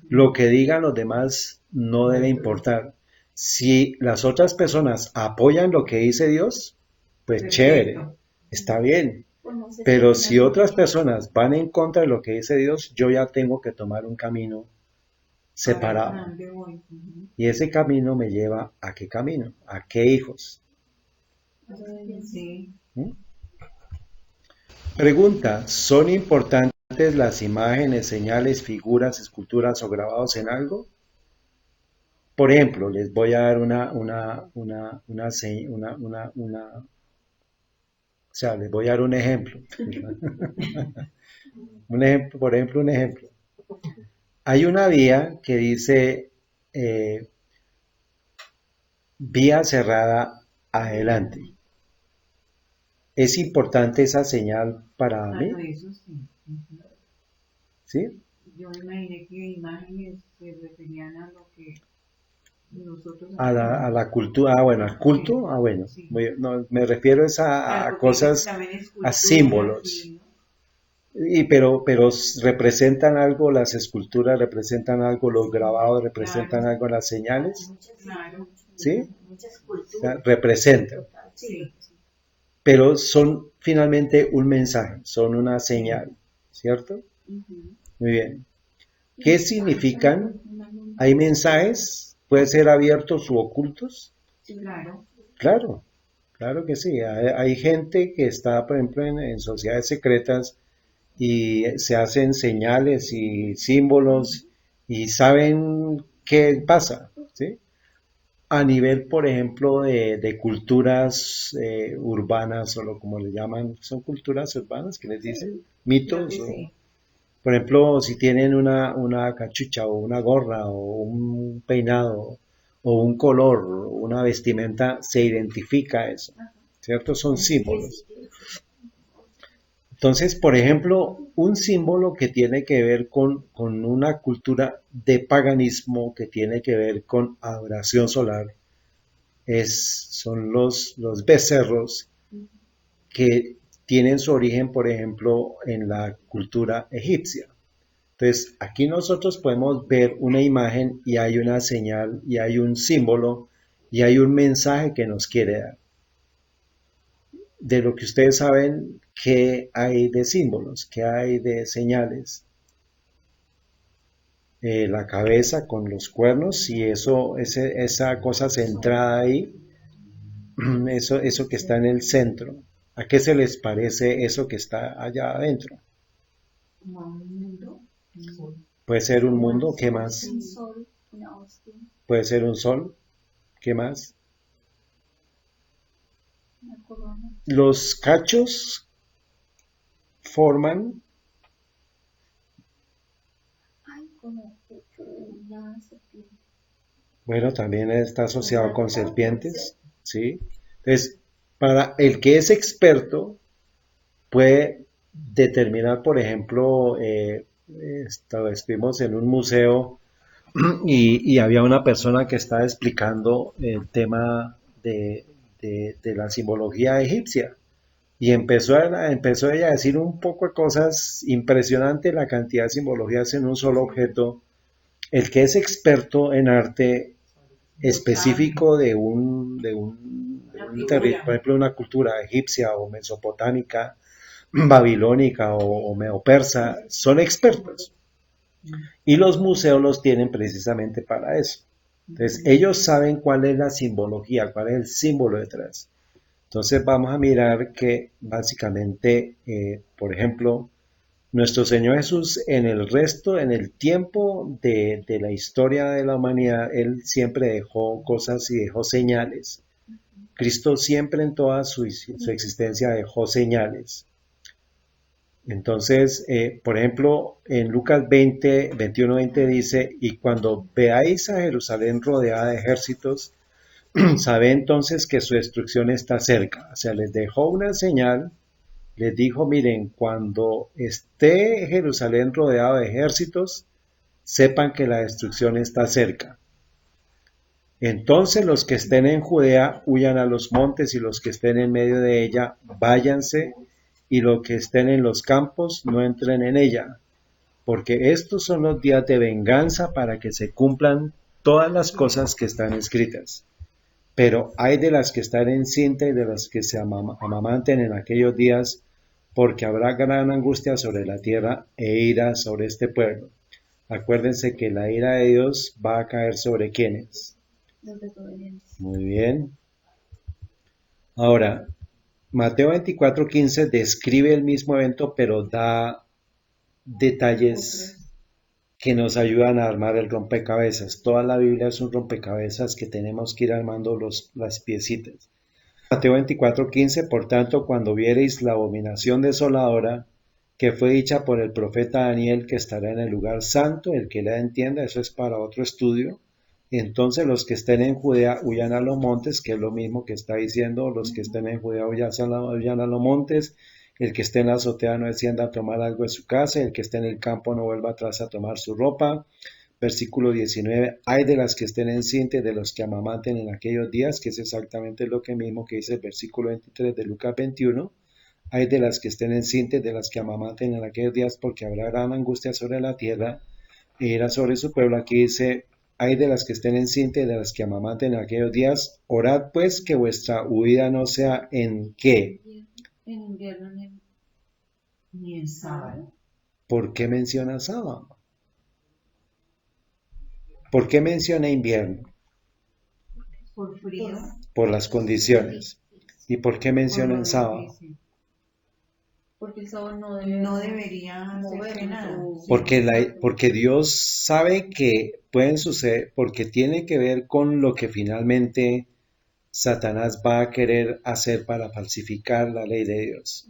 Speaker 1: Lo que digan los demás no debe importar. Si las otras personas apoyan lo que dice Dios, pues chévere,
Speaker 4: Perfecto.
Speaker 1: está bien.
Speaker 2: Pues no sé
Speaker 1: Pero
Speaker 2: si
Speaker 1: si otras personas van en contra de lo que dice Dios, yo ya tengo que tomar un camino separado.
Speaker 4: ¿Para dónde voy? Ujú.
Speaker 1: Y ese camino me lleva a qué camino, a qué hijos.
Speaker 4: Sí.
Speaker 1: ¿Mm? Pregunta, ¿son importantes las imágenes, señales, figuras, esculturas o grabados en algo? Por ejemplo, les voy a dar o sea, les voy a dar un ejemplo. Por ejemplo, un ejemplo. Hay una vía que dice vía cerrada adelante. ¿Es importante esa señal para mí?
Speaker 4: Claro, eso sí. Ujú.
Speaker 1: ¿Sí?
Speaker 4: Yo me imaginé que imágenes se referían a lo que nosotros
Speaker 1: A la cultura, bueno, al culto, bueno,
Speaker 4: Sí.
Speaker 1: no, me refiero es a
Speaker 4: Claro, porque
Speaker 1: cosas,
Speaker 4: también
Speaker 1: a
Speaker 4: esculturas,
Speaker 1: símbolos.
Speaker 4: sí, ¿no?
Speaker 1: Pero representan algo, las esculturas representan algo, los grabados representan
Speaker 4: Claro.
Speaker 1: algo, las señales,
Speaker 4: Claro.
Speaker 1: ¿sí?
Speaker 5: Muchas
Speaker 1: O
Speaker 5: culturas.
Speaker 1: sea, representan,
Speaker 4: Sí.
Speaker 1: pero son finalmente un mensaje, son una señal, ¿cierto? Muy bien. ¿Qué significan? ¿Hay mensajes? ¿Pueden ser abiertos u ocultos?
Speaker 4: Claro.
Speaker 1: Claro, claro que sí. Hay gente que está, por ejemplo, en sociedades secretas y se hacen señales y símbolos y saben qué pasa, ¿sí? A nivel, por ejemplo, de culturas urbanas o como le llaman, son culturas urbanas que les dicen,
Speaker 4: Creo
Speaker 1: mitos,
Speaker 4: que
Speaker 1: o,
Speaker 4: sí.
Speaker 1: por ejemplo, si tienen una cachucha o una gorra o un peinado o un color, una vestimenta, se identifica eso, ¿cierto? Son símbolos. Entonces, por ejemplo, un símbolo que tiene que ver con una cultura de paganismo, que tiene que ver con adoración solar, son los becerros que tienen su origen, por ejemplo, en la cultura egipcia. Entonces, aquí nosotros podemos ver una imagen y hay una señal y hay un símbolo y hay un mensaje que nos quiere dar. De lo que ustedes saben, qué hay de símbolos, qué hay de señales. La cabeza con los cuernos y esa cosa centrada ahí, eso que está en el centro. ¿A qué se les parece eso que está allá adentro?
Speaker 2: como a un mundo,
Speaker 1: Puede ser un mundo, ¿qué más?
Speaker 2: un sol, una hostia,
Speaker 1: Puede ser un sol, ¿qué más?
Speaker 2: una corona.
Speaker 1: Los cachos forman,
Speaker 2: Ay, como una serpiente.
Speaker 1: bueno, también está asociado con serpientes, ¿sí? Entonces, para el que es experto, puede determinar, por ejemplo, estuvimos en un museo y había una persona que estaba explicando el tema de la simbología egipcia. Y empezó ella a decir un poco de cosas impresionantes, la cantidad de simbologías en un solo objeto. El que es experto en arte específico por ejemplo, una cultura egipcia o mesopotámica, babilónica o medo-persa, son expertos. Y los museos los tienen precisamente para eso. Entonces, ellos saben cuál es la simbología, cuál es el símbolo detrás. Entonces, vamos a mirar que básicamente, por ejemplo, nuestro Señor Jesús en el tiempo de la historia de la humanidad, Él siempre dejó cosas y dejó señales. Cristo siempre en toda su existencia dejó señales. Entonces, por ejemplo, en Lucas 20, 21, 20 dice, y cuando veáis a Jerusalén rodeada de ejércitos, sabe entonces que su destrucción está cerca. O sea, les dejó una señal, les dijo, miren, cuando esté Jerusalén rodeado de ejércitos, sepan que la destrucción está cerca. Entonces los que estén en Judea huyan a los montes y los que estén en medio de ella váyanse y lo que estén en los campos no entren en ella, porque estos son los días de venganza para que se cumplan todas las cosas que están escritas. Pero hay de las que están encinta y de las que se amamanten en aquellos días, porque habrá gran angustia sobre la tierra e ira sobre este pueblo. Acuérdense que la ira de Dios va a caer sobre quienes.
Speaker 2: Los desobedientes.
Speaker 1: Muy bien. Ahora, Mateo 24:15 describe el mismo evento, pero da detalles que nos ayudan a armar el rompecabezas. Toda la Biblia es un rompecabezas que tenemos que ir armando las piecitas. Mateo 24:15, por tanto, cuando viereis la abominación desoladora que fue dicha por el profeta Daniel, que estará en el lugar santo, el que la entienda, eso es para otro estudio. Entonces los que estén en Judea huyan a los montes, que es lo mismo que está diciendo, los que estén en Judea huyan a los montes, el que esté en la azotea no descienda a tomar algo de su casa, el que esté en el campo no vuelva atrás a tomar su ropa. Versículo 19, hay de las que estén encinta y de los que amamanten en aquellos días, que es exactamente lo que mismo que dice el versículo 23 de Lucas 21, hay de las que estén encinta y de las que amamanten en aquellos días, porque habrá gran angustia sobre la tierra e ira sobre su pueblo. Aquí dice, hay de las que estén encinta y de las que amamanten en aquellos días, orad pues que vuestra huida no sea en ¿qué?
Speaker 2: En invierno,
Speaker 4: Ni en sábado.
Speaker 1: ¿Por qué menciona sábado? ¿Por qué menciona invierno?
Speaker 4: Por frío.
Speaker 1: Por las condiciones. ¿Y por qué menciona en sábado?
Speaker 2: porque el sábado
Speaker 4: No debería
Speaker 2: mover
Speaker 4: hacerse nada.
Speaker 1: Porque Dios sabe que pueden suceder, porque tiene que ver con lo que finalmente Satanás va a querer hacer para falsificar la ley de Dios.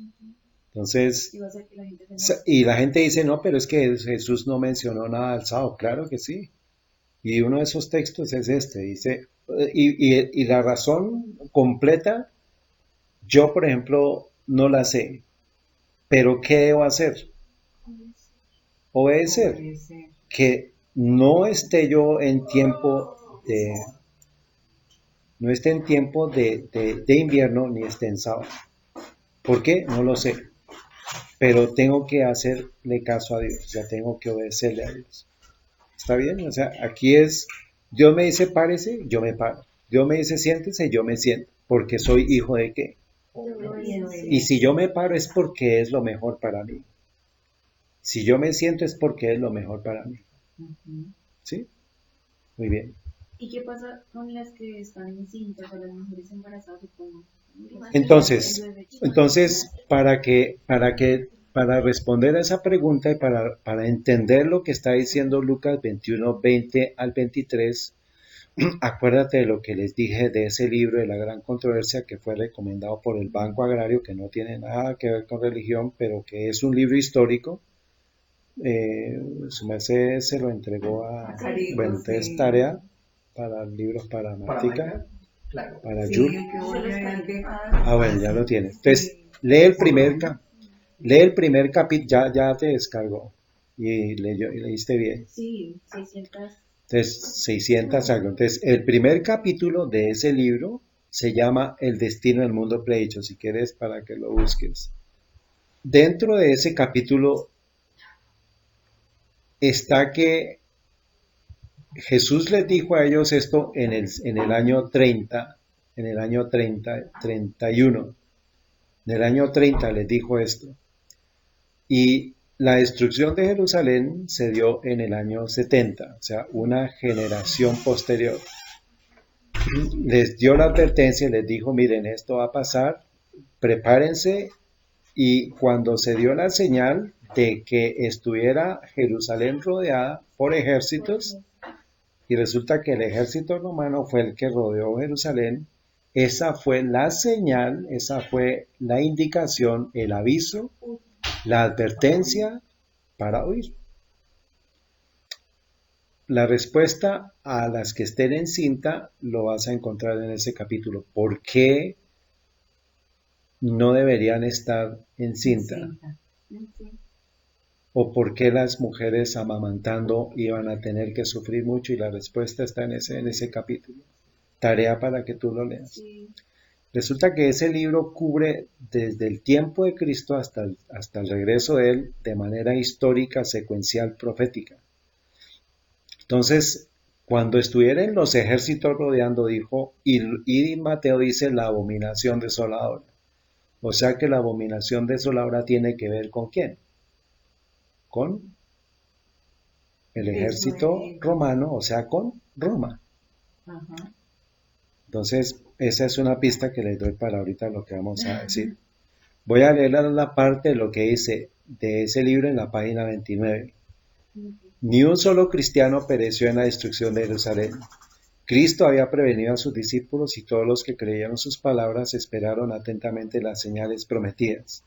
Speaker 1: Entonces,
Speaker 2: y va a hacer que la gente se
Speaker 1: y la gente dice, no, pero es que Jesús no mencionó nada del sábado. Claro que sí. Y uno de esos textos es este, dice, y la razón completa, yo por ejemplo no la sé, pero ¿qué debo hacer? Obedecer. Que no esté yo en tiempo no esté en tiempo de invierno ni esté en sábado. ¿Por qué? No lo sé. Pero tengo que hacerle caso a Dios, o sea, tengo que obedecerle a Dios. ¿Está bien? O sea, aquí es, Dios me dice párese, yo me paro. Dios me dice siéntese, yo me siento. Porque soy hijo de qué. Y si yo me paro es porque es lo mejor para mí. Si yo me siento es porque es lo mejor para mí. ¿Sí? Muy bien.
Speaker 2: ¿Y qué pasa con las que están encintas o las mujeres embarazadas? Supongo?
Speaker 1: Entonces, para responder a esa pregunta y para entender lo que está diciendo Lucas 21, 20 al 23, acuérdate de lo que les dije de ese libro de la gran controversia que fue recomendado por el Banco Agrario, que no tiene nada que ver con religión, pero que es un libro histórico. Su merced se lo entregó a... Bueno, entonces tarea para libros para Martica,
Speaker 3: claro.
Speaker 1: para
Speaker 4: Sí,
Speaker 1: Yul. Bueno, ya lo tienes. Entonces, lee el primer capítulo, ya te descargó y leíste bien.
Speaker 2: Sí, 600.
Speaker 1: Entonces, 600 algo. Entonces, el primer capítulo de ese libro se llama El destino del mundo predicho, si quieres para que lo busques. Dentro de ese capítulo está que Jesús les dijo a ellos esto en el año 30, en el año 31. En el año 30 les dijo esto. Y la destrucción de Jerusalén se dio en el año 70, o sea, una generación posterior. Les dio la advertencia y les dijo, miren, esto va a pasar, prepárense. Y cuando se dio la señal de que estuviera Jerusalén rodeada por ejércitos, y resulta que el ejército romano fue el que rodeó Jerusalén, esa fue la señal, esa fue la indicación, el aviso, la advertencia para huir. La respuesta a las que estén encinta lo vas a encontrar en ese capítulo. ¿Por qué no deberían estar encinta? ¿O por qué las mujeres amamantando iban a tener que sufrir mucho? Y la respuesta está en ese capítulo. Tarea para que tú lo leas.
Speaker 2: Sí.
Speaker 1: Resulta que ese libro cubre desde el tiempo de Cristo hasta el regreso de él de manera histórica, secuencial, profética. Entonces, cuando estuvieran los ejércitos rodeando, dijo, y Mateo dice la abominación desoladora. O sea que la abominación desoladora tiene que ver ¿con quién? Con el ejército romano, o sea, con Roma.
Speaker 4: Ajá.
Speaker 1: Entonces, esa es una pista que les doy para ahorita lo que vamos a decir. Voy a leer la parte de lo que dice de ese libro en la página 29. Ni un solo cristiano pereció en la destrucción de Jerusalén. Cristo había prevenido a sus discípulos y todos los que creyeron sus palabras esperaron atentamente las señales prometidas.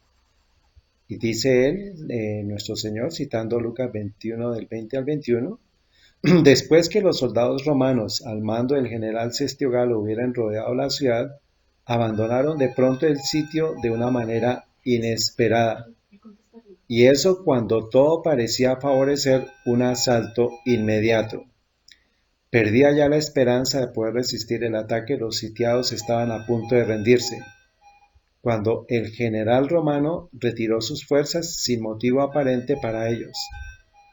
Speaker 1: Y dice él, nuestro Señor, citando Lucas 21 del 20 al 21, después que los soldados romanos, al mando del general Sestio Galo, hubieran rodeado la ciudad, abandonaron de pronto el sitio de una manera inesperada. Y eso cuando todo parecía favorecer un asalto inmediato. Perdía ya la esperanza de poder resistir el ataque, los sitiados estaban a punto de rendirse. Cuando el general romano retiró sus fuerzas sin motivo aparente para ellos.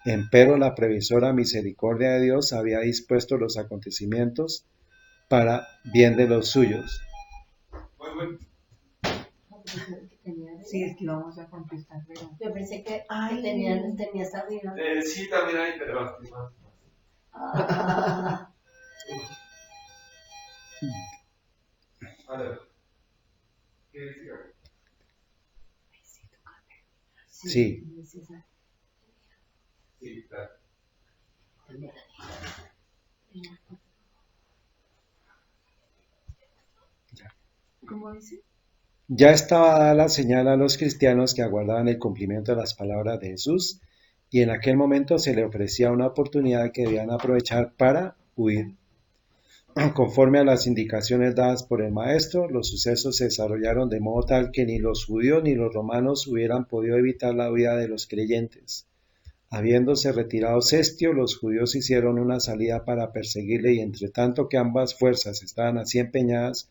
Speaker 1: Empero la previsora misericordia de Dios había dispuesto los acontecimientos para bien de los suyos.
Speaker 4: Sí, es que vamos a contestar, pero...
Speaker 5: Yo pensé que
Speaker 4: Ay.
Speaker 5: tenías arriba.
Speaker 6: Sí, también hay, pero
Speaker 5: Ah,
Speaker 6: a ver. ¿Qué decía?
Speaker 1: Sí.
Speaker 6: Sí, claro.
Speaker 2: ¿Cómo dice?
Speaker 1: Ya estaba dada la señal a los cristianos que aguardaban el cumplimiento de las palabras de Jesús, y en aquel momento se le ofrecía una oportunidad que debían aprovechar para huir. Conforme a las indicaciones dadas por el maestro, los sucesos se desarrollaron de modo tal que ni los judíos ni los romanos hubieran podido evitar la huida de los creyentes. Habiéndose retirado Sestio, los judíos hicieron una salida para perseguirle, y entre tanto que ambas fuerzas estaban así empeñadas,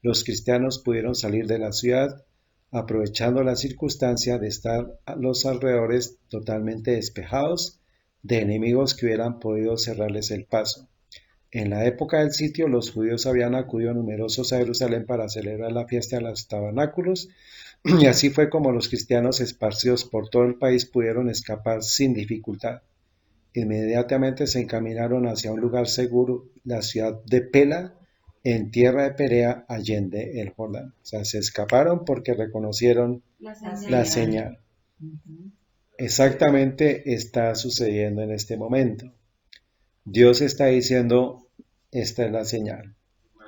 Speaker 1: los cristianos pudieron salir de la ciudad, aprovechando la circunstancia de estar a los alrededores totalmente despejados de enemigos que hubieran podido cerrarles el paso. En la época del sitio, los judíos habían acudido numerosos a Jerusalén para celebrar la fiesta de los tabernáculos, y así fue como los cristianos esparcidos por todo el país pudieron escapar sin dificultad. Inmediatamente se encaminaron hacia un lugar seguro, la ciudad de Pela, en tierra de Perea, allende el Jordán. O sea, se escaparon porque reconocieron la señal.
Speaker 4: Ujú.
Speaker 1: Exactamente está sucediendo en este momento. Dios está diciendo, esta es la señal.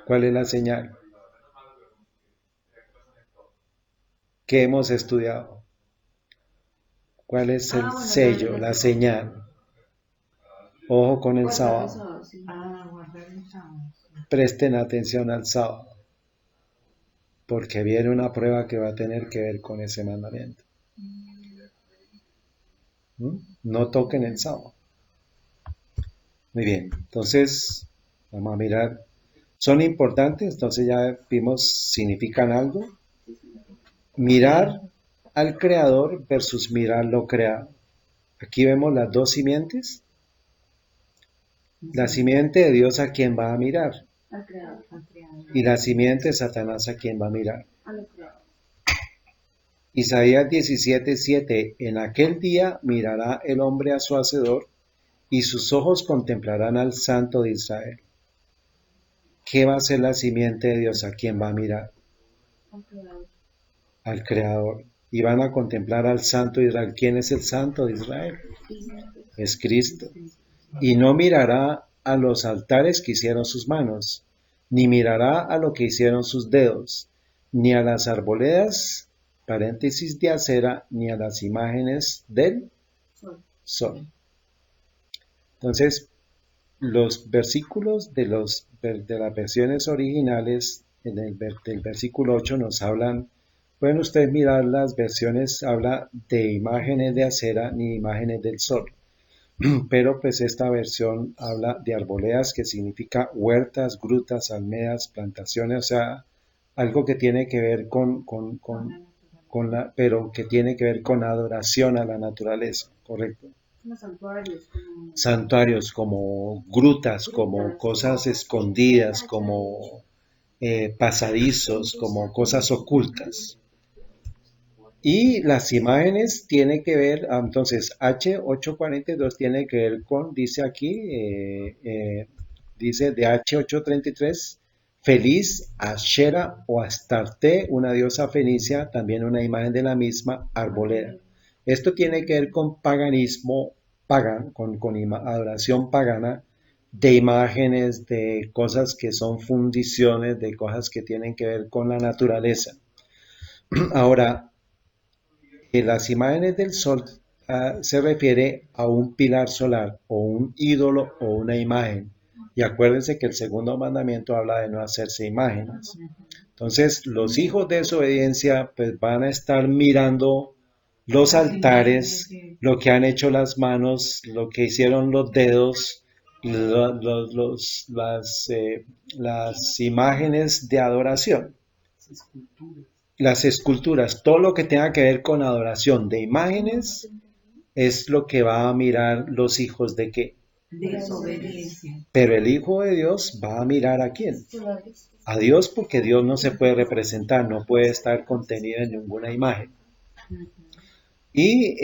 Speaker 1: ¿Cuál es la señal? ¿Qué hemos estudiado? ¿Cuál es el sello, la señal? Ojo con el sábado.
Speaker 4: Guardar el sábado.
Speaker 1: Presten atención al sábado, porque viene una prueba que va a tener que ver con ese mandamiento. No toquen el sábado. Muy bien, entonces vamos a mirar. Son importantes, entonces ya vimos, significan algo. Mirar al Creador versus mirar lo creado. Aquí vemos las dos simientes. La simiente de Dios, ¿a quién va a mirar?
Speaker 2: Al creador.
Speaker 1: Y la simiente de Satanás, ¿a quién va a mirar?
Speaker 2: A lo creador.
Speaker 1: Isaías 17:7. En aquel día mirará el hombre a su hacedor, y sus ojos contemplarán al Santo de Israel. ¿Qué va a ser la simiente de Dios? ¿A quién va a mirar?
Speaker 2: Al creador.
Speaker 1: Al Creador. Y van a contemplar al Santo de Israel. ¿Quién es el Santo de Israel? Es Cristo. Y no mirará a los altares que hicieron sus manos, ni mirará a lo que hicieron sus dedos, ni a las arboledas, paréntesis de acera, ni a las imágenes del sol. Entonces, los versículos de las versiones originales del versículo 8 nos hablan, pueden ustedes mirar las versiones, habla de imágenes de acera ni imágenes del sol. Pero pues esta versión habla de arboledas, que significa huertas, grutas, almenas, plantaciones, o sea, algo que tiene que ver pero que tiene que ver con adoración a la naturaleza, ¿correcto?
Speaker 2: Los santuarios, como
Speaker 1: Santuarios como grutas, como cosas escondidas, como pasadizos, como cosas ocultas. Y las imágenes tienen que ver, entonces H842 tiene que ver con, dice aquí, dice de H833, feliz, Ashera o Astarte, una diosa fenicia, también una imagen de la misma arboleda. Esto tiene que ver con paganismo pagano, adoración pagana de imágenes, de cosas que son fundiciones, de cosas que tienen que ver con la naturaleza. Ahora, las imágenes del sol se refiere a un pilar solar o un ídolo o una imagen. Y acuérdense que el segundo mandamiento habla de no hacerse imágenes. Entonces, los hijos de desobediencia pues van a estar mirando los altares, lo que han hecho las manos, lo que hicieron los dedos, las imágenes de adoración,
Speaker 3: Esculturas.
Speaker 1: las esculturas, todo lo que tenga que ver con adoración de imágenes es lo que va a mirar los hijos de qué.
Speaker 4: Desobediencia.
Speaker 1: Pero el Hijo de Dios va a mirar a quién. A Dios, porque Dios no se puede representar, no puede estar contenido en ninguna imagen. Y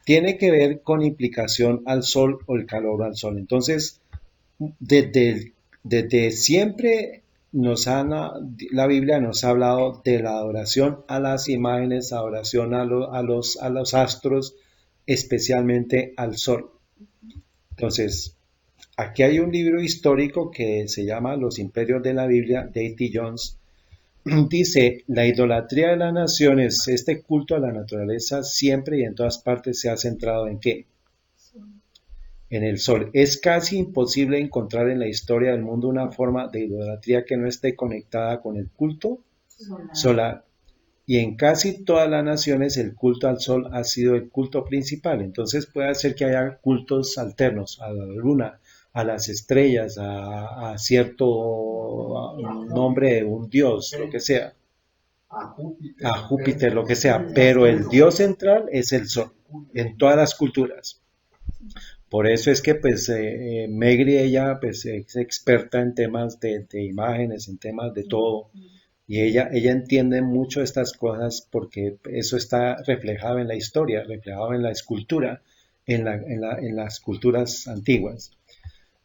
Speaker 1: tiene que ver con implicación al sol o el calor al sol. Entonces, desde siempre la Biblia nos ha hablado de la adoración a las imágenes, adoración a los astros, especialmente al sol. Entonces, aquí hay un libro histórico que se llama Los Imperios de la Biblia, de A.T. Jones. Dice, la idolatría de las naciones, este culto a la naturaleza siempre y en todas partes se ha centrado ¿en qué? En el sol. Es casi imposible encontrar en la historia del mundo una forma de idolatría que no esté conectada con el culto solar. Y en casi todas las naciones el culto al sol ha sido el culto principal. Entonces puede ser que haya cultos alternos a la luna, a las estrellas, a cierto nombre de un dios, lo que sea, a Júpiter, lo que sea. Pero el dios central es el sol en todas las culturas. Por eso es que pues Megri, ella pues es experta en temas de imágenes, en temas de todo. Y ella entiende mucho estas cosas porque eso está reflejado en la historia, reflejado en la escultura, en las culturas antiguas.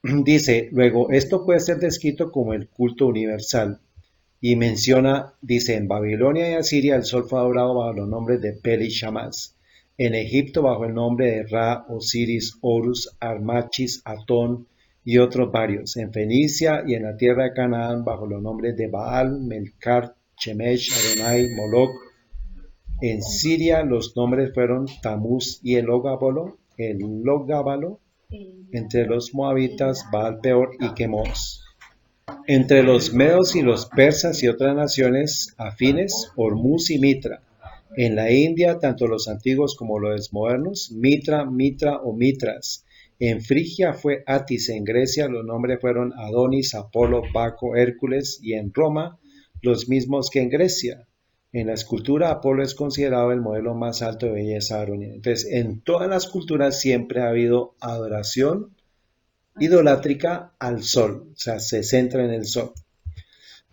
Speaker 1: Dice, luego, esto puede ser descrito como el culto universal. Y menciona, dice, en Babilonia y Asiria el sol fue adorado bajo los nombres de Bel y Shammaz. En Egipto bajo el nombre de Ra, Osiris, Horus, Armachis, Atón y otros varios. En Fenicia y en la tierra de Canaán bajo los nombres de Baal, Melcar, Chemesh, Adonai, Moloch. En Siria los nombres fueron Tamuz y Elogabalo. Entre los moabitas, Baal Peor y Quemos. Entre los medos y los persas y otras naciones afines, Hormuz y Mitra. En la India, tanto los antiguos como los modernos, Mitra, Mitra o Mitras. En Frigia fue Atis, en Grecia los nombres fueron Adonis, Apolo, Baco, Hércules, y en Roma los mismos que en Grecia. En la escultura Apolo es considerado el modelo más alto de belleza arónica. Entonces, en todas las culturas siempre ha habido adoración idolátrica al sol, o sea, se centra en el sol.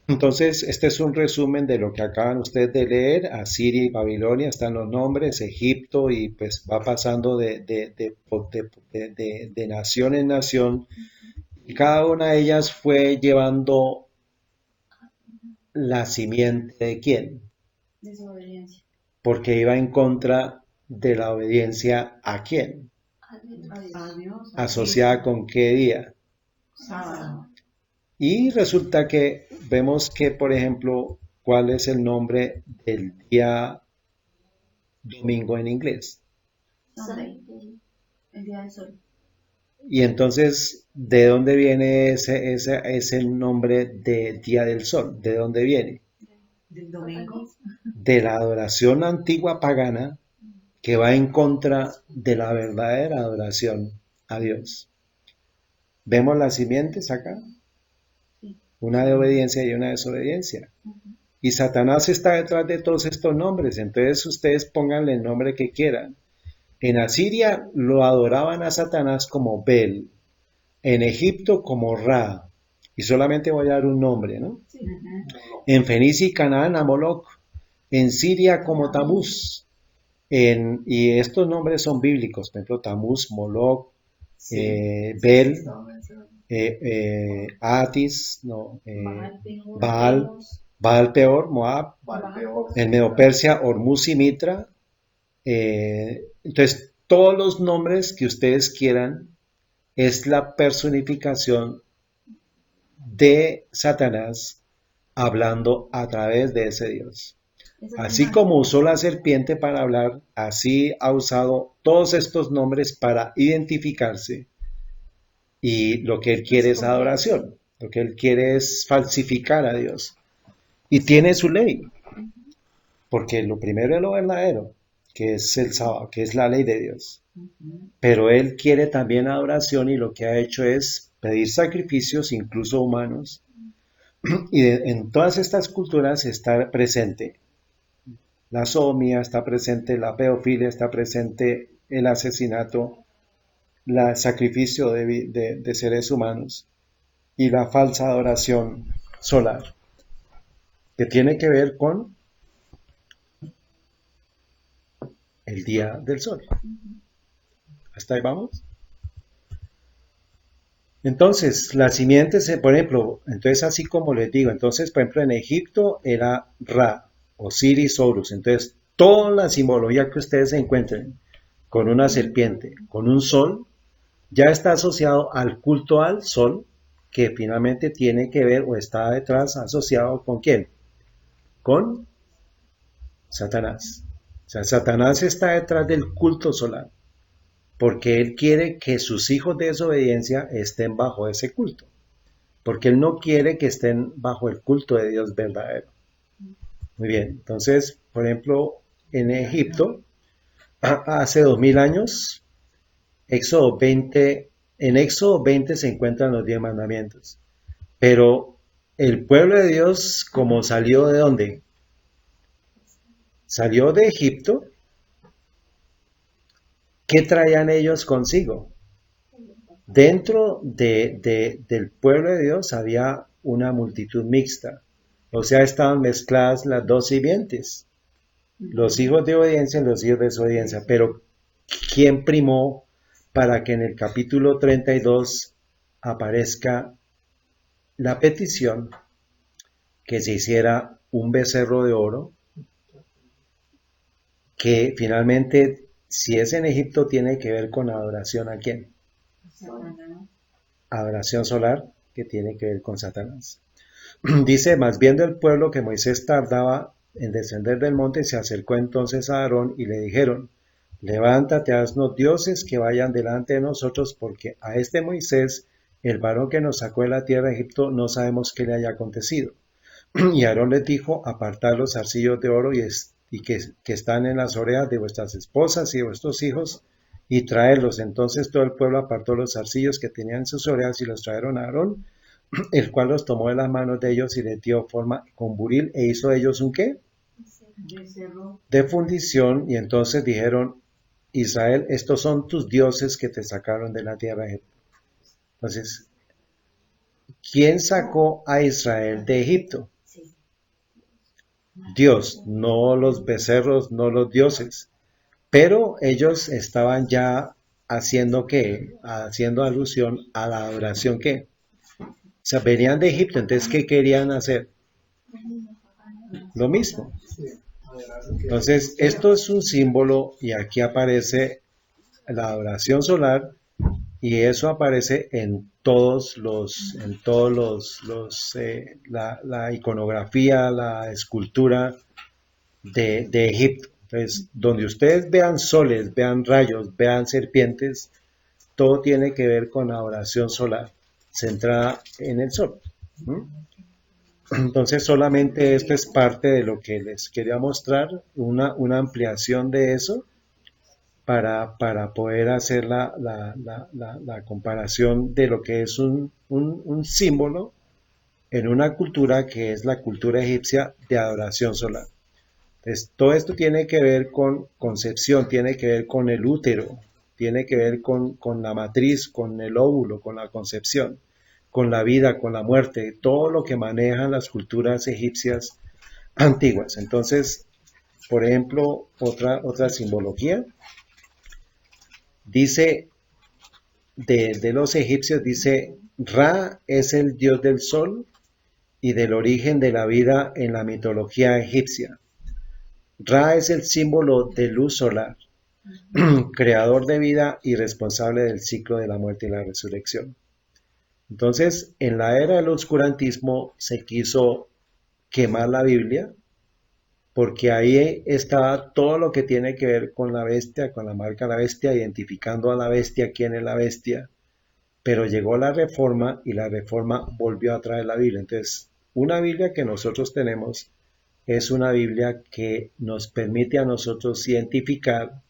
Speaker 1: Entonces, este es un resumen de lo que acaban ustedes de leer. Asiria y Babilonia están los nombres, Egipto, y pues va pasando de nación en nación. Y cada una de ellas fue llevando la simiente de quién.
Speaker 2: desobediencia.
Speaker 1: Porque iba en contra de la obediencia a quién.
Speaker 4: A Dios.
Speaker 1: ¿Asociada con qué día?
Speaker 4: Sábado.
Speaker 1: Y resulta que vemos que, por ejemplo, ¿cuál es el nombre del día domingo en inglés?
Speaker 2: Sunday, el día del sol.
Speaker 1: Y entonces, ¿de dónde viene ese nombre de Día del Sol? ¿De dónde viene?
Speaker 4: Del domingo.
Speaker 1: De la adoración antigua pagana que va en contra de la verdadera adoración a Dios. ¿Vemos las simientes acá? Una de obediencia y una desobediencia. Y Satanás está detrás de todos estos nombres, entonces ustedes pónganle el nombre que quieran. En Asiria lo adoraban a Satanás como Bel, en Egipto como Ra, y solamente voy a dar un nombre, ¿no? En Fenicia y Canaán a Moloc, en Siria como Tamuz, y estos nombres son bíblicos, por ejemplo, Tamuz, Moloc, Bel, Atis, no, Baal, Baal Peor, Moab, en Medo Persia, Hormuz y Mitra. Entonces, todos los nombres que ustedes quieran es la personificación de Satanás hablando a través de ese Dios. Así como usó la serpiente para hablar, así ha usado todos estos nombres para identificarse. Y lo que él quiere es adoración, lo que él quiere es falsificar a Dios. Y tiene su ley, porque lo primero es lo verdadero, que es el sábado, que es la ley de Dios. Pero él quiere también adoración y lo que ha hecho es pedir sacrificios, incluso humanos. Y en todas estas culturas está presente la sodomía, está presente la pedofilia, está presente el asesinato, el sacrificio de seres humanos y la falsa adoración solar, que tiene que ver con el día del sol. ¿Hasta ahí vamos? Entonces, la simiente, por ejemplo, entonces así como les digo, entonces, por ejemplo, en Egipto era Ra, Osiris, Horus. Entonces, toda la simbología que ustedes encuentren con una serpiente, con un sol, ya está asociado al culto al sol, que finalmente tiene que ver o está detrás asociado con ¿quién? Con Satanás. O sea, Satanás está detrás del culto solar, porque él quiere que sus hijos de desobediencia estén bajo ese culto, porque él no quiere que estén bajo el culto de Dios verdadero. Muy bien, entonces, por ejemplo, en Egipto, hace 2000 años, en Éxodo 20 se encuentran los 10 mandamientos, pero el pueblo de Dios, como salió de ¿dónde? Salió de Egipto. ¿Qué traían ellos consigo? Dentro del pueblo de Dios había una multitud mixta, o sea, estaban mezcladas las dos simientes, los hijos de obediencia y los hijos de desobediencia, pero ¿quién primó para que en el capítulo 32 aparezca la petición que se hiciera un becerro de oro, que finalmente, si es en Egipto, tiene que ver con adoración a quién? Adoración solar, que tiene que ver con Satanás. Dice, más viendo el pueblo que Moisés tardaba en descender del monte, se acercó entonces a Aarón y le dijeron, levántate, haznos dioses que vayan delante de nosotros, porque a este Moisés, el varón que nos sacó de la tierra de Egipto, no sabemos qué le haya acontecido. Y Aarón les dijo, apartad los zarcillos de oro y que están en las orejas de vuestras esposas y de vuestros hijos, y traerlos. Entonces todo el pueblo apartó los zarcillos que tenían en sus orejas y los trajeron a Aarón, el cual los tomó de las manos de ellos y les dio forma con buril e hizo de ellos un ¿qué? De fundición. Y entonces dijeron, Israel, estos son tus dioses que te sacaron de la tierra de Egipto. Entonces, ¿quién sacó a Israel de Egipto? Dios, no los becerros, no los dioses. Pero ellos estaban ya haciendo ¿qué? Haciendo alusión a la adoración ¿qué? O sea, venían de Egipto, entonces ¿qué querían hacer? Lo mismo. Entonces, esto es un símbolo y aquí aparece la adoración solar y eso aparece en la iconografía, la escultura de Egipto. Entonces, donde ustedes vean soles, vean rayos, vean serpientes, todo tiene que ver con la adoración solar, centrada en el sol. Entonces, solamente esto es parte de lo que les quería mostrar, una ampliación de eso, para poder hacer la comparación de lo que es un símbolo en una cultura que es la cultura egipcia de adoración solar. Entonces, todo esto tiene que ver con concepción, tiene que ver con el útero, tiene que ver con la matriz, con el óvulo, con la concepción, con la vida, con la muerte, todo lo que manejan las culturas egipcias antiguas. Entonces, por ejemplo, otra simbología, dice de los egipcios, dice, Ra es el dios del sol y del origen de la vida en la mitología egipcia. Ra es el símbolo de luz solar, creador de vida y responsable del ciclo de la muerte y la resurrección. Entonces, en la era del oscurantismo se quiso quemar la Biblia, porque ahí estaba todo lo que tiene que ver con la bestia, con la marca de la bestia, identificando a la bestia, quién es la bestia. Pero llegó la reforma y la reforma volvió a traer la Biblia. Entonces, una Biblia que nosotros tenemos es una Biblia que nos permite a nosotros identificar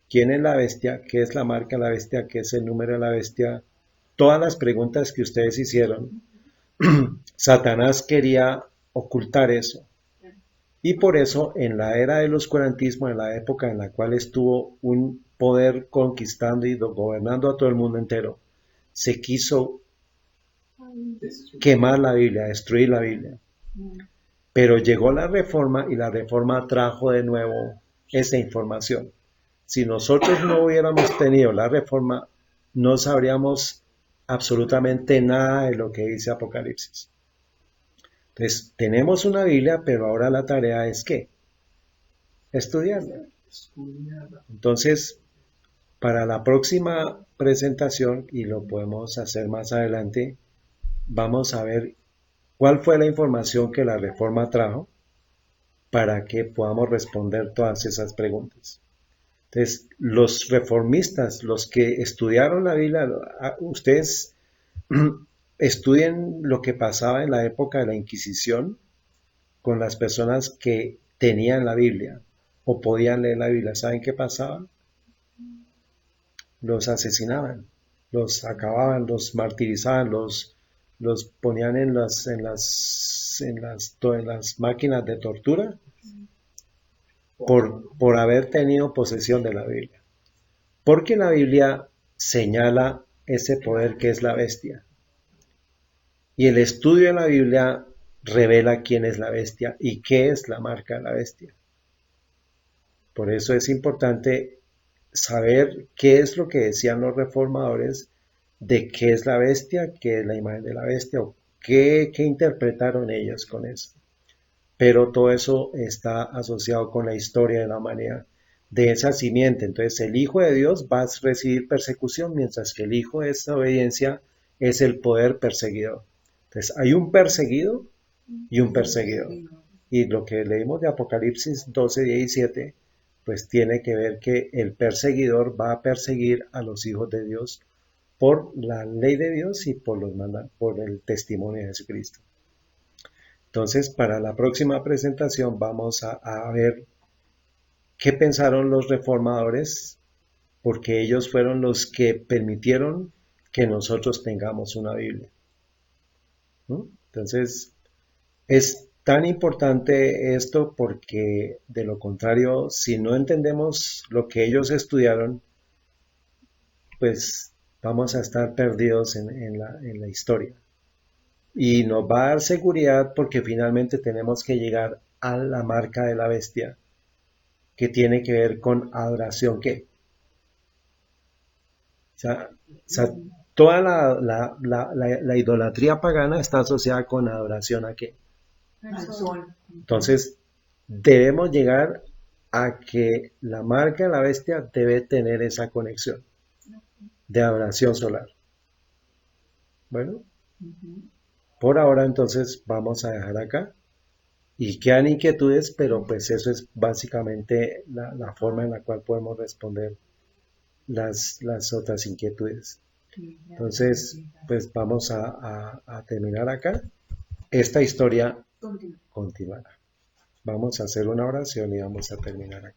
Speaker 1: quién es la bestia, qué es la marca de la bestia, qué es el número de la bestia. Todas las preguntas que ustedes hicieron, Satanás quería ocultar eso. Y por eso en la era del oscurantismo, en la época en la cual estuvo un poder conquistando y gobernando a todo el mundo entero, se quiso quemar la Biblia, destruir la Biblia. Pero llegó la reforma y la reforma trajo de nuevo esa información. Si nosotros no hubiéramos tenido la reforma, no sabríamos absolutamente nada de lo que dice Apocalipsis. Entonces, tenemos una Biblia, pero ahora la tarea es ¿qué? Estudiarla. Entonces, para la próxima presentación, y lo podemos hacer más adelante, vamos a ver cuál fue la información que la reforma trajo para que podamos responder todas esas preguntas. Entonces, los reformistas, los que estudiaron la Biblia, ustedes estudien lo que pasaba en la época de la Inquisición con las personas que tenían la Biblia o podían leer la Biblia. ¿Saben qué pasaba? Los asesinaban, los acababan, los martirizaban, los ponían en las máquinas de tortura por haber tenido posesión de la Biblia. Porque la Biblia señala ese poder que es la bestia. Y el estudio de la Biblia revela quién es la bestia y qué es la marca de la bestia. Por eso es importante saber qué es lo que decían los reformadores de qué es la bestia, qué es la imagen de la bestia, o qué interpretaron ellos con eso. Pero todo eso está asociado con la historia de la humanidad, de esa simiente. Entonces el Hijo de Dios va a recibir persecución, mientras que el Hijo de esta obediencia es el poder perseguidor. Entonces hay un perseguido y un perseguidor. Y lo que leímos de Apocalipsis 12:17, pues tiene que ver que el perseguidor va a perseguir a los hijos de Dios por la ley de Dios y por el testimonio de Jesucristo. Entonces, para la próxima presentación vamos a ver qué pensaron los reformadores, porque ellos fueron los que permitieron que nosotros tengamos una Biblia. Entonces, es tan importante esto porque de lo contrario, si no entendemos lo que ellos estudiaron, pues vamos a estar perdidos en la historia. Y nos va a dar seguridad porque finalmente tenemos que llegar a la marca de la bestia, que tiene que ver con adoración. ¿Qué? O sea, toda la idolatría pagana está asociada con adoración ¿a qué?
Speaker 4: Al sol.
Speaker 1: Entonces, debemos llegar a que la marca de la bestia debe tener esa conexión de adoración solar. Bueno, por ahora entonces vamos a dejar acá. Y quedan inquietudes, pero pues eso es básicamente la forma en la cual podemos responder las otras inquietudes. Entonces, pues vamos a terminar acá. Esta historia continuará. Vamos a hacer una oración y vamos a terminar acá.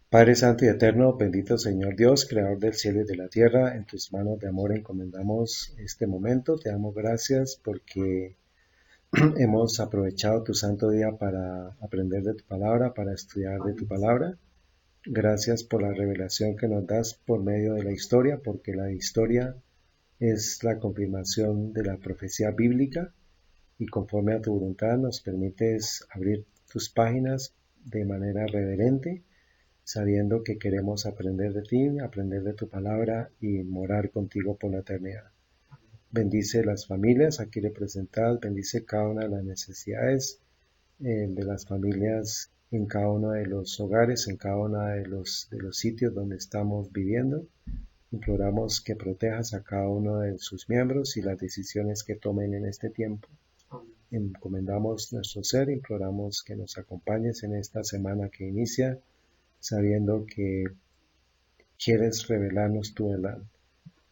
Speaker 1: Padre Santo y Eterno, bendito Señor Dios, Creador del cielo y de la tierra, en tus manos de amor encomendamos este momento. Te damos gracias porque hemos aprovechado tu santo día para aprender de tu palabra, para estudiar de tu palabra. Gracias por la revelación que nos das por medio de la historia, porque la historia es la confirmación de la profecía bíblica y conforme a tu voluntad nos permites abrir tus páginas de manera reverente, sabiendo que queremos aprender de ti, aprender de tu palabra y morar contigo por la eternidad. Bendice las familias aquí representadas, bendice cada una de las necesidades de las familias en cada uno de los hogares, en cada uno de los sitios donde estamos viviendo. Imploramos que protejas a cada uno de sus miembros y las decisiones que tomen en este tiempo. Encomendamos nuestro ser, imploramos que nos acompañes en esta semana que inicia, sabiendo que quieres revelarnos tu verdad.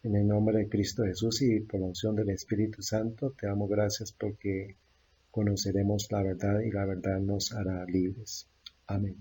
Speaker 1: En el nombre de Cristo Jesús y por la unción del Espíritu Santo, te damos gracias porque conoceremos la verdad y la verdad nos hará libres. Amén.